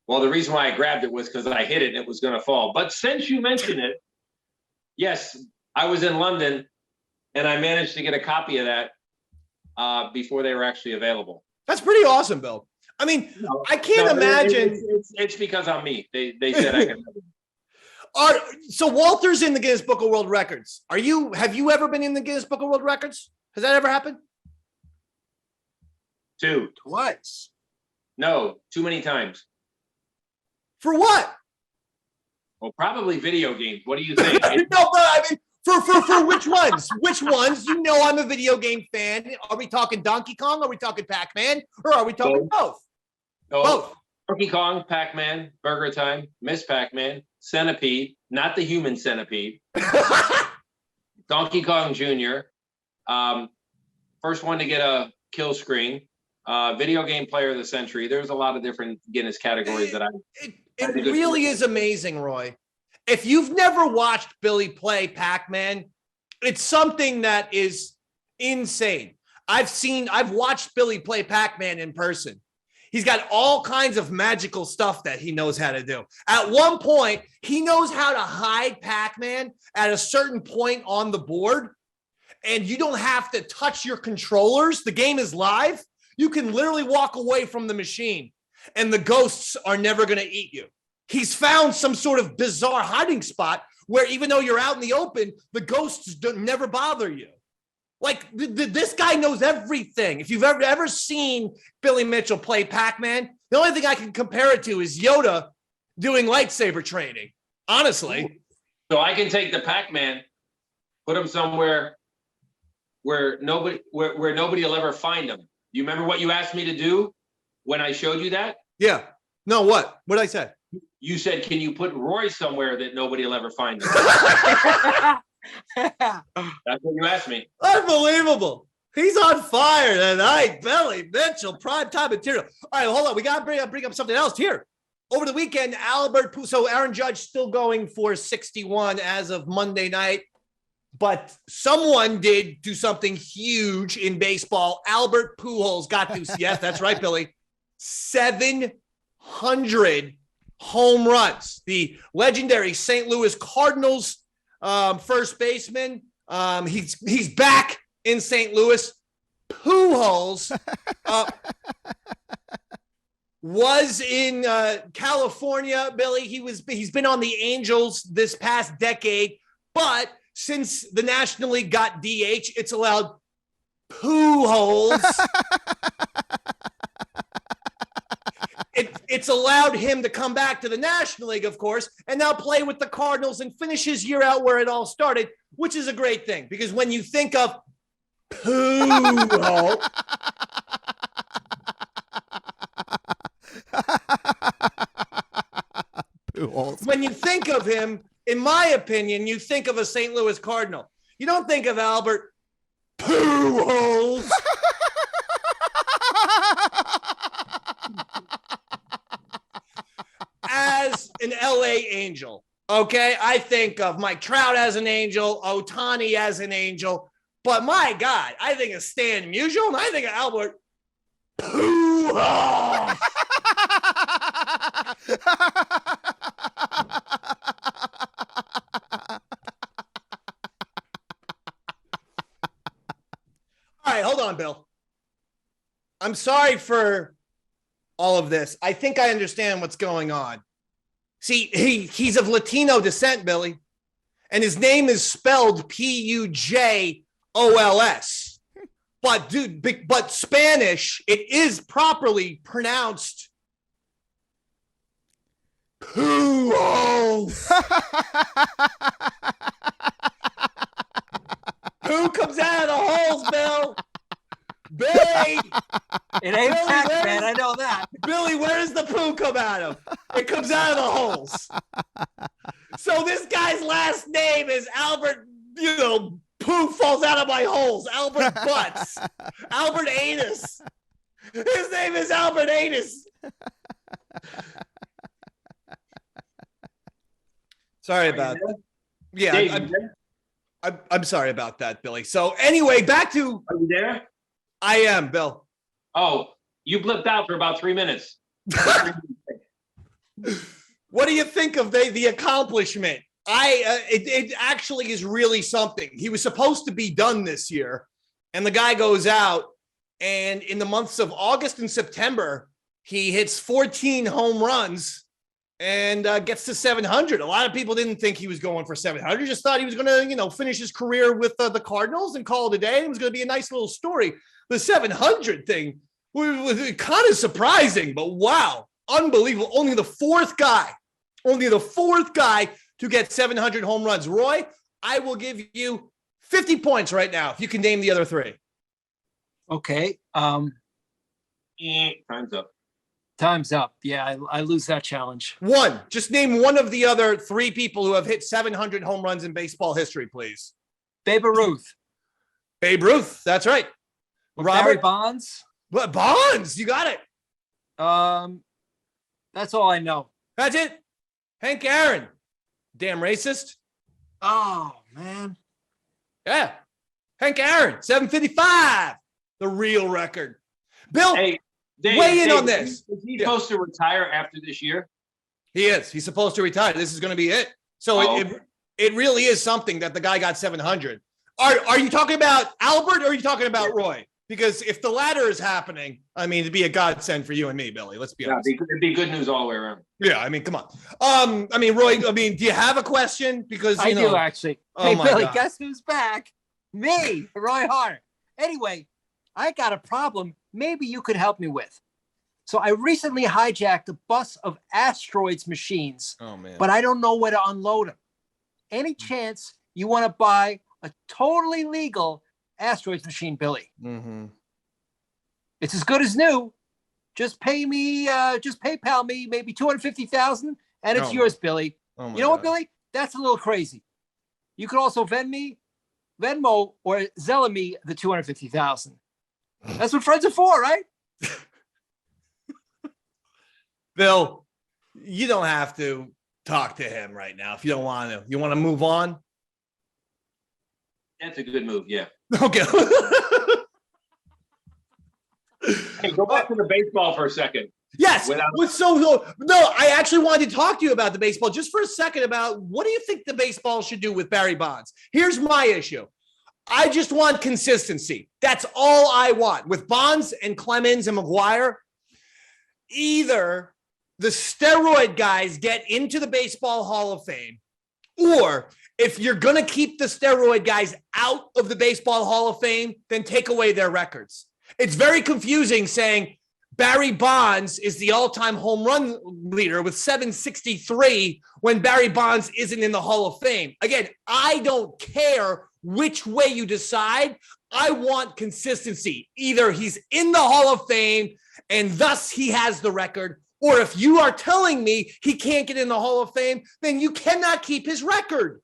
Well, the reason why I grabbed it was because I hit it and it was going to fall. But since you mentioned it, yes, I was in London and I managed to get a copy of that before they were actually available. That's pretty awesome, Bill. I mean, I can't imagine. It's because I'm me. They said I can. So Walter's in the Guinness Book of World Records. Have you ever been in the Guinness Book of World Records? Has that ever happened? Twice. No, too many times. For what? Well, probably video games. What do you think? No, but I mean, for which ones? Which ones? You know I'm a video game fan. Are we talking Donkey Kong? Are we talking Pac-Man? Or are we talking both? Both. Donkey Kong, Pac-Man, Burger Time, Miss Pac-Man, Centipede, not the human centipede. Donkey Kong Jr., first one to get a kill screen, video game player of the century. There's a lot of different Guinness categories that It really is amazing, Roy. If you've never watched Billy play Pac-Man, it's something that is Insane. I've watched Billy play Pac-Man in person. He's got all kinds of magical stuff that he knows how to do. At one point, he knows how to hide Pac-Man at a certain point on the board, and you don't have to touch your controllers. The game is live. You can literally walk away from the machine, and the ghosts are never going to eat you. He's found some sort of bizarre hiding spot where even though you're out in the open, the ghosts never bother you. Like, this guy knows everything. If you've ever seen Billy Mitchell play Pac-Man, the only thing I can compare it to is Yoda doing lightsaber training, honestly. So I can take the Pac-Man, put him somewhere where nobody will ever find him. You remember what you asked me to do when I showed you that? Yeah. No, what? What did I say? You said, can you put Roy somewhere that nobody will ever find him? That's what you asked me. Unbelievable. He's on fire tonight. Billy Mitchell, primetime material. All right, hold on. We got to bring up something else here. Over the weekend, so Aaron Judge still going for 61 as of Monday night. But someone did do something huge in baseball. Albert Pujols got to, yes, that's right, Billy, 700 home runs. The legendary St. Louis Cardinals first baseman. He's back in St. Louis. Pujols was in California, Billy. He's been on the Angels this past decade, but since the National League got DH, it's allowed Pujols. It's allowed him to come back to the National League, of course, and now play with the Cardinals and finish his year out where it all started, which is a great thing because when you think of Pujols, when you think of him, in my opinion, you think of a St. Louis Cardinal. You don't think of Albert Pujols. As an LA Angel, okay? I think of Mike Trout as an angel, Ohtani as an angel, but my God, I think of Stan Musial, and I think of Albert Pujols. All right, hold on, Bill. I'm sorry for all of this. I think I understand what's going on. See, he's of Latino descent, Billy, and his name is spelled Pujols. But Spanish, it is properly pronounced Pujols. Who comes out of the holes, Bill? Billy. It ain't Pac-Man, I know that. Billy, where does the poo come out of? It comes out of the holes. So this guy's last name is Albert, poo falls out of my holes. Albert Butts. Albert Anus. His name is Albert Anus. Sorry about that. Yeah, I'm sorry about that, Billy. So anyway, back to... Are you there? I am, Bill. Oh, you blipped out for about 3 minutes. What do you think of the accomplishment? It actually is really something. He was supposed to be done this year, and the guy goes out, and in the months of August and September, he hits 14 home runs and gets to 700. A lot of people didn't think he was going for 700. Just thought he was going to, finish his career with the Cardinals and call it a day. It was going to be a nice little story. The 700 thing was kind of surprising, but wow, unbelievable. Only the fourth guy to get 700 home runs. Roy, I will give you 50 points right now if you can name the other three. Okay. Time's up. Time's up. Yeah, I lose that challenge. One. Just name one of the other three people who have hit 700 home runs in baseball history, please. Babe Ruth. Babe Ruth. That's right. Barry Bonds. What, Bonds? You got it. That's all I know. That's it. Hank Aaron. Damn racist. Oh, man. Yeah. Hank Aaron, 755, the real record. Bill, Hey, Dave, weigh in on this. Is he supposed to retire after this year? He is. He's supposed to retire. This is going to be it. So it really is something that the guy got 700. Are you talking about Albert or are you talking about Roy? Because if the latter is happening, I mean, it'd be a godsend for you and me, Billy. Let's be honest. It'd be good news all the way around. Yeah, I mean, come on. I mean, Roy, do you have a question? Because I do actually. Oh hey, my Billy, God. guess who's back? Me, Roy Hart. Anyway, I got a problem maybe you could help me with. So I recently hijacked a bus of asteroids machines, but I don't know where to unload them. Any chance you want to buy a totally legal asteroids machine, Billy? Mm-hmm. It's as good as new. Just pay me, just PayPal me maybe $250,000 and it's yours, Billy. You know what, Billy? That's a little crazy. You could also Venmo or Zella me the $250,000. That's what friends are for, right? Bill, you don't have to talk to him right now if you don't want to. You want to move on? That's a good move, yeah. Okay. Hey, go back to the baseball for a second. Yes. No, I actually wanted to talk to you about the baseball just for a second about what do you think the baseball should do with Barry Bonds? Here's my issue. I just want consistency. That's all I want. With Bonds and Clemens and McGuire, either the steroid guys get into the Baseball Hall of Fame, or if you're going to keep the steroid guys out of the Baseball Hall of Fame, then take away their records. It's very confusing saying Barry Bonds is the all-time home run leader with 763 when Barry Bonds isn't in the Hall of Fame. Again, I don't care which way you decide. I want consistency. Either he's in the Hall of Fame and thus he has the record, or if you are telling me he can't get in the Hall of Fame, then you cannot keep his record.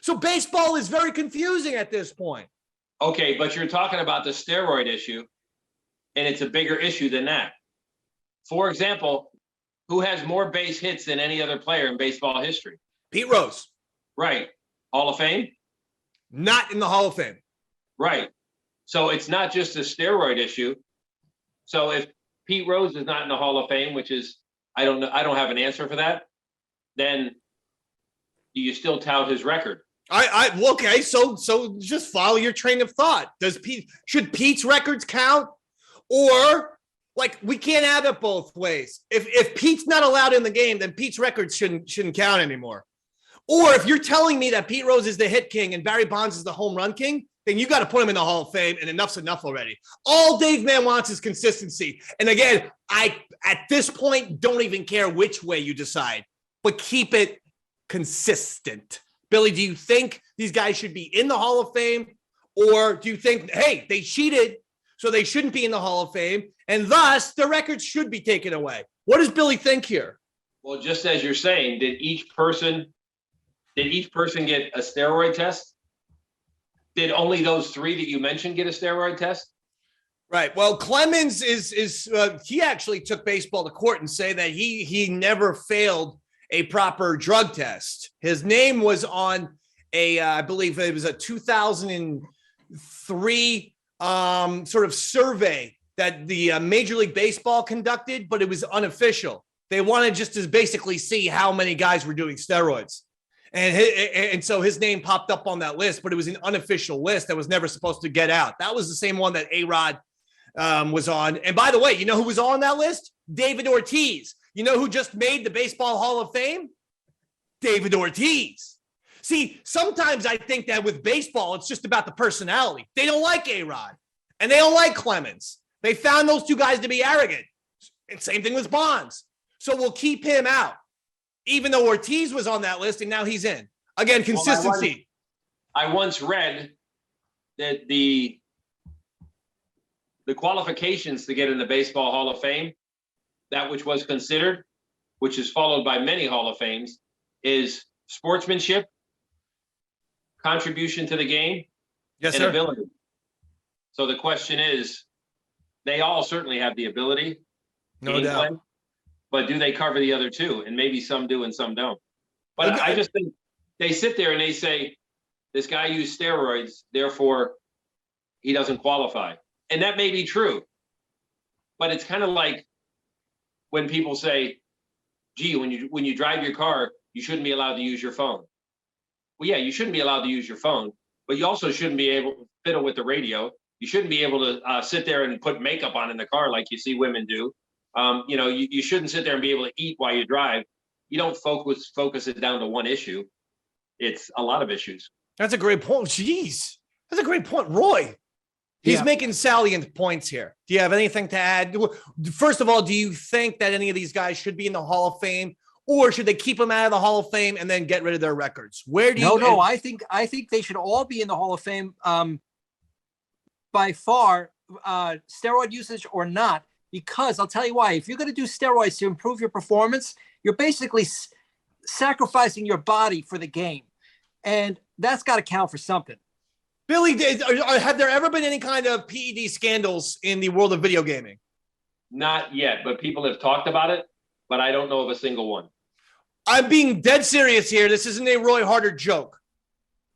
So baseball is very confusing at this point. Okay, but you're talking about the steroid issue, and it's a bigger issue than that. For example, who has more base hits than any other player in baseball history? Pete Rose. Right. Hall of Fame? Not in the Hall of Fame. Right. So it's not just a steroid issue. So if Pete Rose is not in the Hall of Fame, which is, I don't know, I don't have an answer for that, then do you still tout his record? Okay, so just follow your train of thought. Should Pete's records count? Or like we can't have it both ways. If Pete's not allowed in the game, then Pete's records shouldn't count anymore. Or if you're telling me that Pete Rose is the hit king and Barry Bonds is the home run king, then you got to put him in the Hall of Fame, and enough's enough already. All Dave Mann wants is consistency. And again, I at this point don't even care which way you decide, but keep it consistent. Billy, do you think these guys should be in the Hall of Fame, or do you think, hey, they cheated, so they shouldn't be in the Hall of Fame, and thus their records should be taken away? What does Billy think here? Well, just as you're saying, did each person get a steroid test? Did only those three that you mentioned get a steroid test? Right. Well, Clemens he actually took baseball to court and say that he never failed a proper drug test. His name was on I believe it was a 2003 sort of survey that the Major League Baseball conducted, but it was unofficial. They wanted just to basically see how many guys were doing steroids. And so his name popped up on that list, but it was an unofficial list that was never supposed to get out. That was the same one that A-Rod was on. And by the way, you know who was on that list? David Ortiz. You know who just made the Baseball Hall of Fame? David Ortiz. See, sometimes I think that with baseball, it's just about the personality. They don't like A-Rod, and they don't like Clemens. They found those two guys to be arrogant. And same thing with Bonds. So we'll keep him out, even though Ortiz was on that list and now he's in. Again, consistency. Well, I once read that the qualifications to get in the Baseball Hall of Fame, that which was considered, which is followed by many Hall of Fames, is sportsmanship, contribution to the game, yes, and sir. ability. So the question is, they all certainly have the ability, no doubt. play, but do they cover the other two? And maybe some do and some don't. But I just think they sit there and they say, this guy used steroids, therefore he doesn't qualify. And that may be true. But it's kind of like when people say, gee, when you drive your car, you shouldn't be allowed to use your phone. Well, yeah, you shouldn't be allowed to use your phone, but you also shouldn't be able to fiddle with the radio. You shouldn't be able to sit there and put makeup on in the car like you see women do. You shouldn't sit there and be able to eat while you drive. You don't focus it down to one issue. It's a lot of issues. That's a great point. Jeez, that's a great point, Roy. He's making salient points here. Do you have anything to add? First of all, do you think that any of these guys should be in the Hall of Fame, or should they keep them out of the Hall of Fame and then get rid of their records? Where do you? No. I think they should all be in the Hall of Fame. By far, steroid usage or not, because I'll tell you why. If you're going to do steroids to improve your performance, you're basically sacrificing your body for the game, and that's got to count for something. Billy, have there ever been any kind of PED scandals in the world of video gaming? Not yet, but people have talked about it, but I don't know of a single one. I'm being dead serious here. This isn't a Roy Harder joke.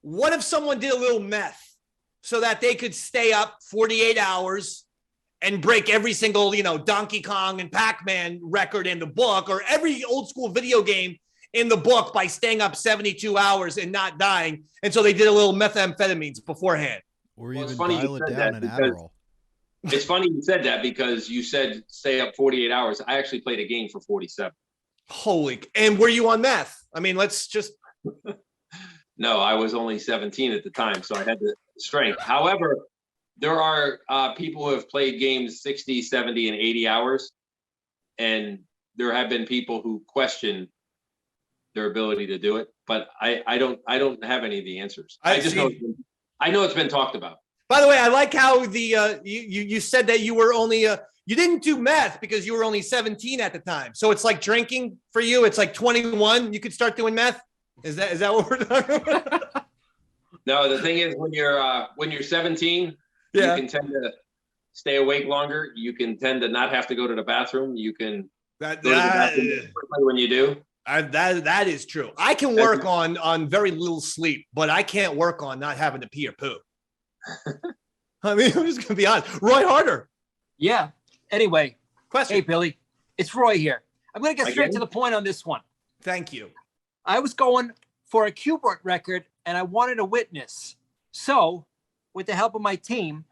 What if someone did a little meth so that they could stay up 48 hours and break every single, Donkey Kong and Pac-Man record in the book, or every old school video game in the book by staying up 72 hours and not dying? And so they did a little methamphetamines beforehand. Or even dial it down an Adderall. It's funny you said that, because you said stay up 48 hours. I actually played a game for 47. And were you on meth? I mean, let's just. No, I was only 17 at the time, so I had the strength. However, there are people who have played games 60, 70, and 80 hours. And there have been people who question their ability to do it, but I don't have any of the answers. I know it's been talked about. By the way, I like how you said that you were only you didn't do meth because you were only 17 at the time. So it's like drinking for you. It's like 21. You could start doing meth. Is that what we're talking about? No, the thing is, when you're 17, you can tend to stay awake longer. You can tend to not have to go to the bathroom. You can go to the bathroom quickly when you do. That is true. I can work on very little sleep, but I can't work on not having to pee or poo. I mean, I'm just going to be honest. Roy Harder. Yeah. Anyway, question. Hey, Billy, it's Roy here. I'm going to get straight to the point on this one. Thank you. I was going for a Q-Bert record, and I wanted a witness. So, with the help of my team,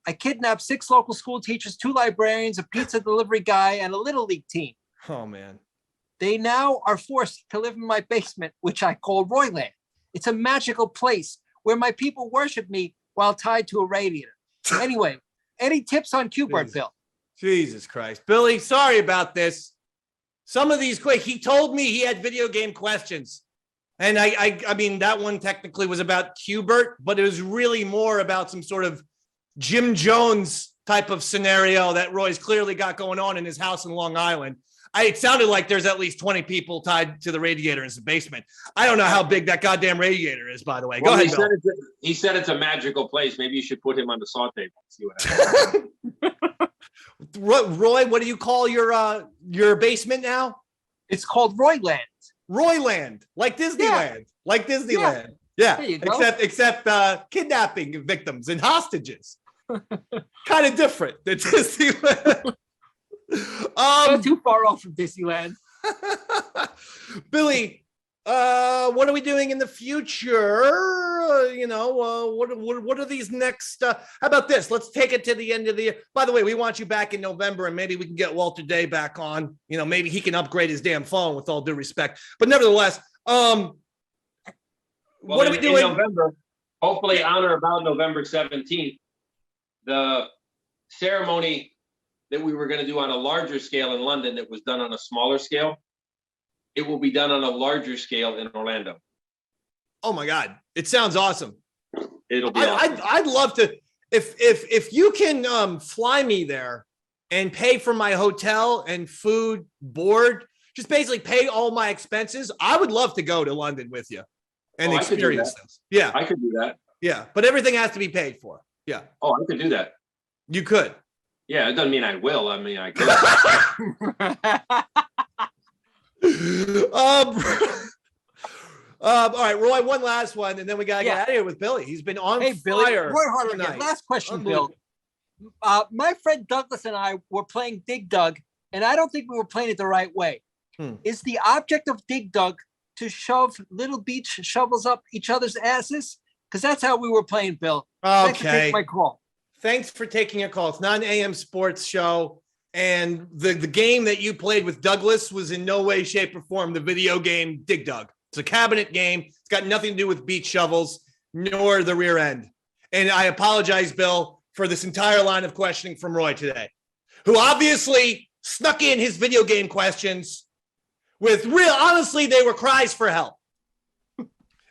I kidnapped 6 local school teachers, 2 librarians, a pizza delivery guy, and a Little League team. Oh, man. They now are forced to live in my basement, which I call Royland. It's a magical place where my people worship me while tied to a radiator. Anyway, any tips on Q-Bert, Bill? Jesus Christ. Billy, sorry about this. Some of these quick. He told me he had video game questions. And I mean, that one technically was about Q-Bert, but it was really more about some sort of Jim Jones type of scenario that Roy's clearly got going on in his house in Long Island. It sounded like there's at least 20 people tied to the radiator in his basement. I don't know how big that goddamn radiator is, by the way. Go ahead, Bill. He said it's a magical place. Maybe you should put him on the saw table and see what happens. Roy, what do you call your basement now? It's called Royland. Royland, like Disneyland. Yeah. Like Disneyland. Yeah. There you go. Except kidnapping victims and hostages. Kind of different than Disneyland. Not too far off from Disneyland. Billy, what are we doing in the future? What are these next? How about this? Let's take it to the end of the year. By the way, we want you back in November, and maybe we can get Walter Day back on. Maybe he can upgrade his damn phone, with all due respect. But nevertheless, what are we doing in November? Hopefully, on or about November 17th, the ceremony that we were going to do on a larger scale in London that was done on a smaller scale, it will be done on a larger scale in Orlando. Oh my God. It sounds awesome. It'll be awesome. I'd love to, if you can fly me there and pay for my hotel and food, board, just basically pay all my expenses, I would love to go to London with you and experience this. Yeah. I could do that. Yeah. But everything has to be paid for. Yeah. Oh, I could do that. You could. Yeah, it doesn't mean I will. I mean, I could. All right, Roy, one last one, and then we got to get out of here with Billy. He's been on Billy, fire. Roy Harder tonight. again. Last question, Bill. My friend Douglas and I were playing Dig Dug, and I don't think we were playing it the right way. Is the object of Dig Dug to shove little beach shovels up each other's asses? Because that's how we were playing, Bill. Okay. Thanks for taking my call. Thanks for taking a call. It's not an AM sports show. And the game that you played with Douglas was in no way, shape, or form the video game Dig Dug. It's a cabinet game. It's got nothing to do with beach shovels, nor the rear end. And I apologize, Bill, for this entire line of questioning from Roy today, who obviously snuck in his video game questions with honestly, they were cries for help.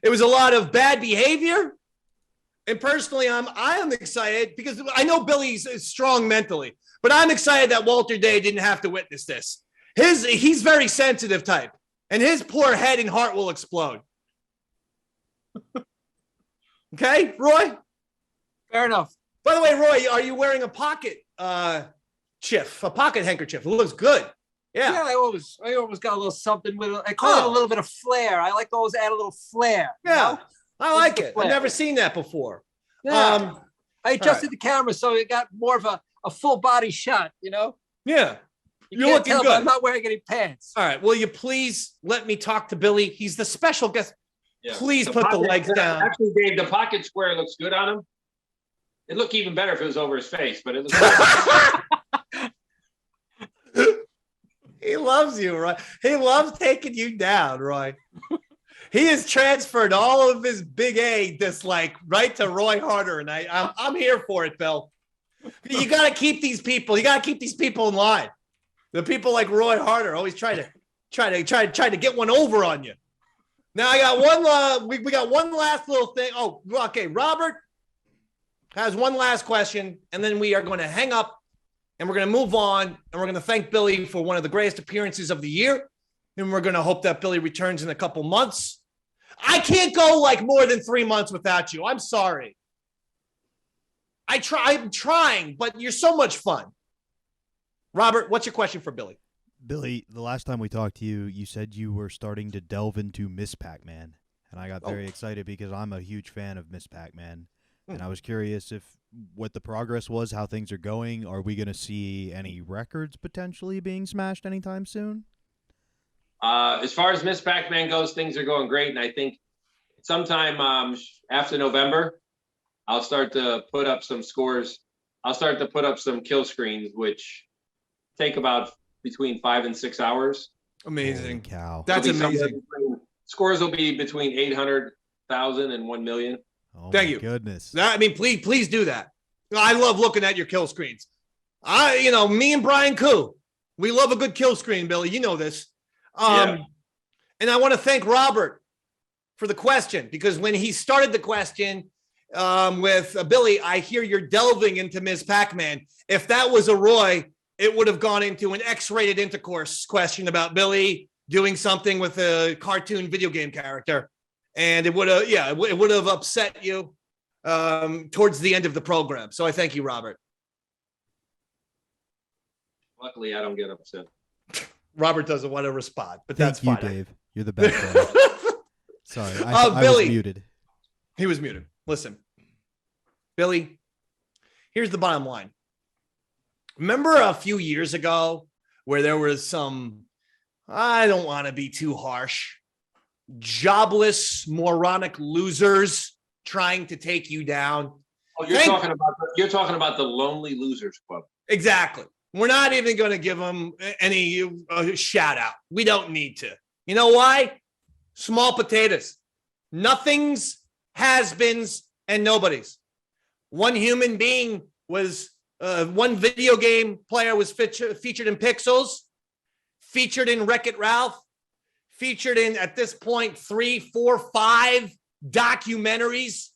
It was a lot of bad behavior. And personally, I am excited because I know Billy's strong mentally, but I'm excited that Walter Day didn't have to witness this. He's very sensitive type, and his poor head and heart will explode. Okay, Roy? Fair enough. By the way, Roy, are you wearing a pocket handkerchief? It looks good. Yeah. I always got a little something with it. I call it a little bit of flair. I like to always add a little flair. Yeah. You know? I like it. I've never seen that before. Yeah. I adjusted the camera so it got more of a full body shot, you know? Yeah. You're looking good. I'm not wearing any pants. All right. Will you please let me talk to Billy? He's the special guest. Yeah. Please put the legs down. Actually, Dave, the pocket square looks good on him. It'd look even better if it was over his face, but it looks He loves you, Roy. He loves taking you down, Roy. He has transferred all of his big A dislike right to Roy Harder, and I'm here for it, Bill. You got to keep these people. You got to keep these people in line. The people like Roy Harder always try to get one over on you. Now I got one. We got one last little thing. Oh, okay. Robert has one last question, and then we are going to hang up, and we're going to move on, and we're going to thank Billy for one of the greatest appearances of the year. And we're going to hope that Billy returns in a couple months. I can't go like more than 3 months without you. I'm sorry. I'm trying, but you're so much fun. Robert, what's your question for Billy? Billy, the last time we talked to you, you said you were starting to delve into Miss Pac-Man. And I got very excited because I'm a huge fan of Miss Pac-Man. And I was curious what the progress was, how things are going. Are we going to see any records potentially being smashed anytime soon? As far as Miss Pac-Man goes, things are going great. And I think sometime after November, I'll start to put up some scores. I'll start to put up some kill screens, which take about between 5 and 6 hours. Amazing. Holy cow. That's amazing. Scores will be between 800,000 and 1 million. Oh, thank you. Goodness. Please do that. I love looking at your kill screens. Me and Brian Koo, we love a good kill screen, Billy. You know this. And I want to thank Robert for the question, because when he started the question with Billy, I hear you're delving into Ms. Pac-Man. If that was a Roy, it would have gone into an X-rated intercourse question about Billy doing something with a cartoon video game character. And it would have upset you towards the end of the program. So I thank you, Robert. Luckily, I don't get upset. Robert doesn't want to respond, but Thank that's fine. you, Dave. You're the best. Buddy. Sorry, I Billy, was muted. He was muted. Listen, Billy, here's the bottom line. Remember a few years ago where there was some, I don't want to be too harsh, jobless, moronic losers trying to take you down? Oh, you're talking about the Lonely Losers Club. Exactly. We're not even going to give them any shout out. We don't need to. You know why? Small potatoes. Nothings, has-beens, and nobodies. One human being was, one video game player was featured in Pixels, featured in Wreck-It Ralph, featured in, at this point, 3, 4, 5 documentaries,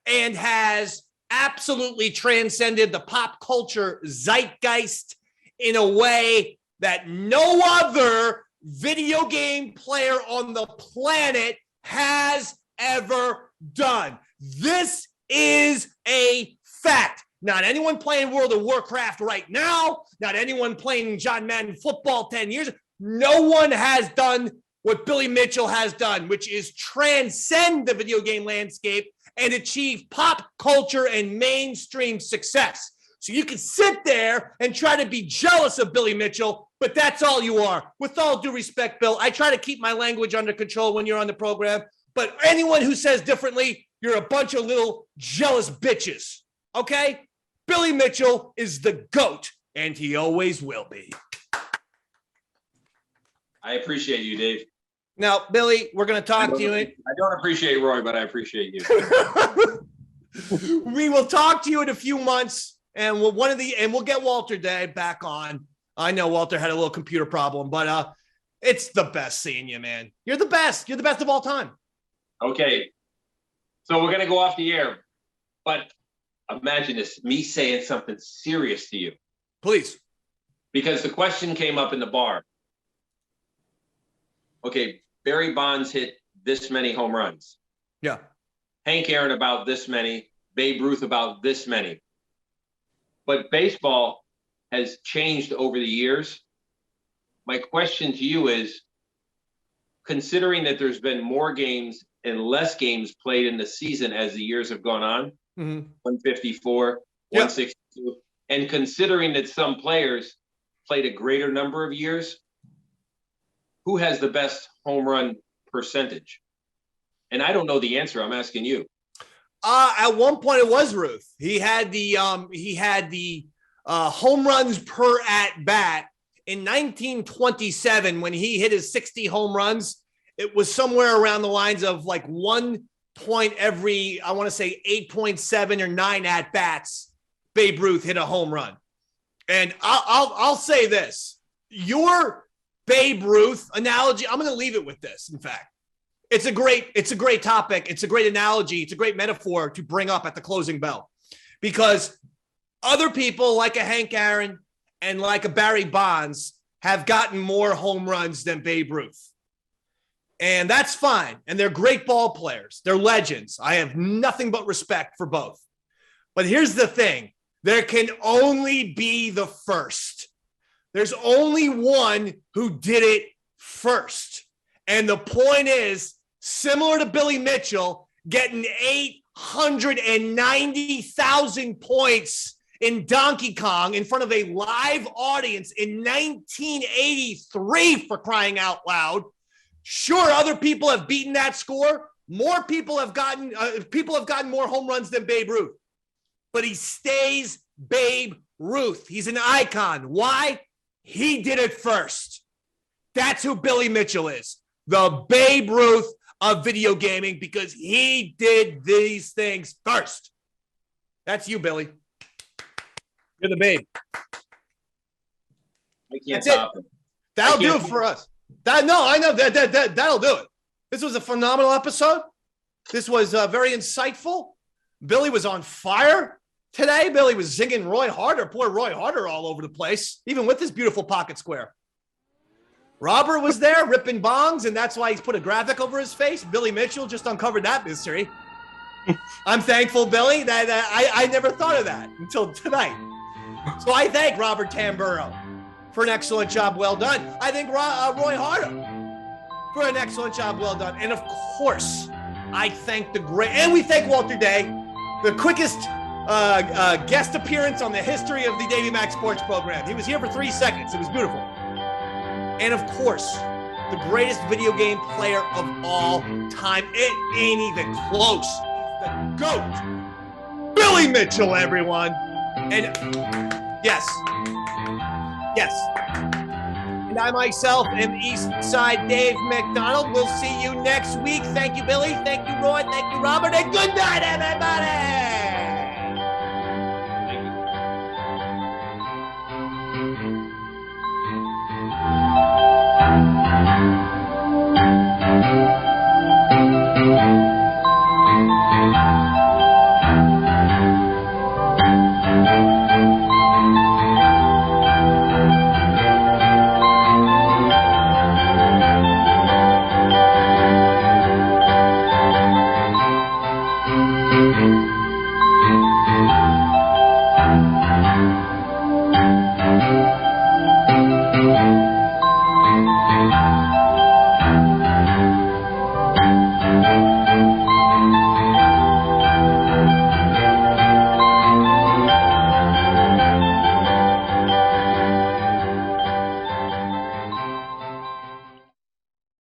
and has absolutely transcended the pop culture zeitgeist in a way that no other video game player on the planet has ever done. This is a fact. Not anyone playing World of Warcraft right now, not anyone playing John Madden football 10 years. No one has done what Billy Mitchell has done, which is transcend the video game landscape and achieve pop culture and mainstream success. So you can sit there and try to be jealous of Billy Mitchell, but that's all you are. With all due respect, Bill, I try to keep my language under control when you're on the program, but anyone who says differently, you're a bunch of little jealous bitches, okay? Billy Mitchell is the GOAT, and he always will be. I appreciate you, Dave. Now, Billy, we're going to talk to you. I don't appreciate Roy, but I appreciate you. We will talk to you in a few months, and we'll get Walter Day back on. I know Walter had a little computer problem, but it's the best seeing you, man. You're the best. You're the best of all time. Okay. So we're going to go off the air, but imagine this, me saying something serious to you. Please. Because the question came up in the bar. Okay, Barry Bonds hit this many home runs. Yeah. Hank Aaron about this many. Babe Ruth about this many. But baseball has changed over the years. My question to you is, considering that there's been more games and less games played in the season as the years have gone on, 154, 162, and considering that some players played a greater number of years, who has the best home run percentage? And I don't know the answer. I'm asking you. At one point, it was Ruth. He had the home runs per at bat in 1927 when he hit his 60 home runs. It was somewhere around the lines of like 1 point every, I want to say 8.7 or 9 at bats. Babe Ruth hit a home run. And I'll say this: your Babe Ruth analogy, I'm going to leave it with this. In fact, it's a great topic. It's a great analogy. It's a great metaphor to bring up at the closing bell, because other people like a Hank Aaron and like a Barry Bonds have gotten more home runs than Babe Ruth. And that's fine. And they're great ball players. They're legends. I have nothing but respect for both. But here's the thing. There can only be the first. There's only one who did it first. And the point is, similar to Billy Mitchell, getting 890,000 points in Donkey Kong in front of a live audience in 1983, for crying out loud. Sure, other people have beaten that score. More people have gotten more home runs than Babe Ruth. But he stays Babe Ruth. He's an icon. Why? He did it first. That's who Billy Mitchell is. The Babe Ruth of video gaming, because he did these things first. That's you, Billy. You're the Babe. I can't That's it. stop him. That'll do it for us. I know that'll do it. This was a phenomenal episode. This was very insightful. Billy was on fire today. Billy was zinging Roy Harder, poor Roy Harder, all over the place, even with his beautiful pocket square. Robert was there ripping bongs, and that's why he's put a graphic over his face. Billy Mitchell just uncovered that mystery. I'm thankful, Billy, that I never thought of that until tonight. So I thank Robert Tamburo for an excellent job well done. I thank Roy Harder for an excellent job well done. And of course, I thank we thank Walter Day, the quickest guest appearance on the history of the Davey Mac Sports program. He was here for 3 seconds. It was beautiful. And of course, the greatest video game player of all time. It ain't even close. The GOAT, Billy Mitchell, everyone. And yes. And I myself am Eastside Dave McDonald. We'll see you next week. Thank you, Billy. Thank you, Roy. Thank you, Robert. And good night, everybody.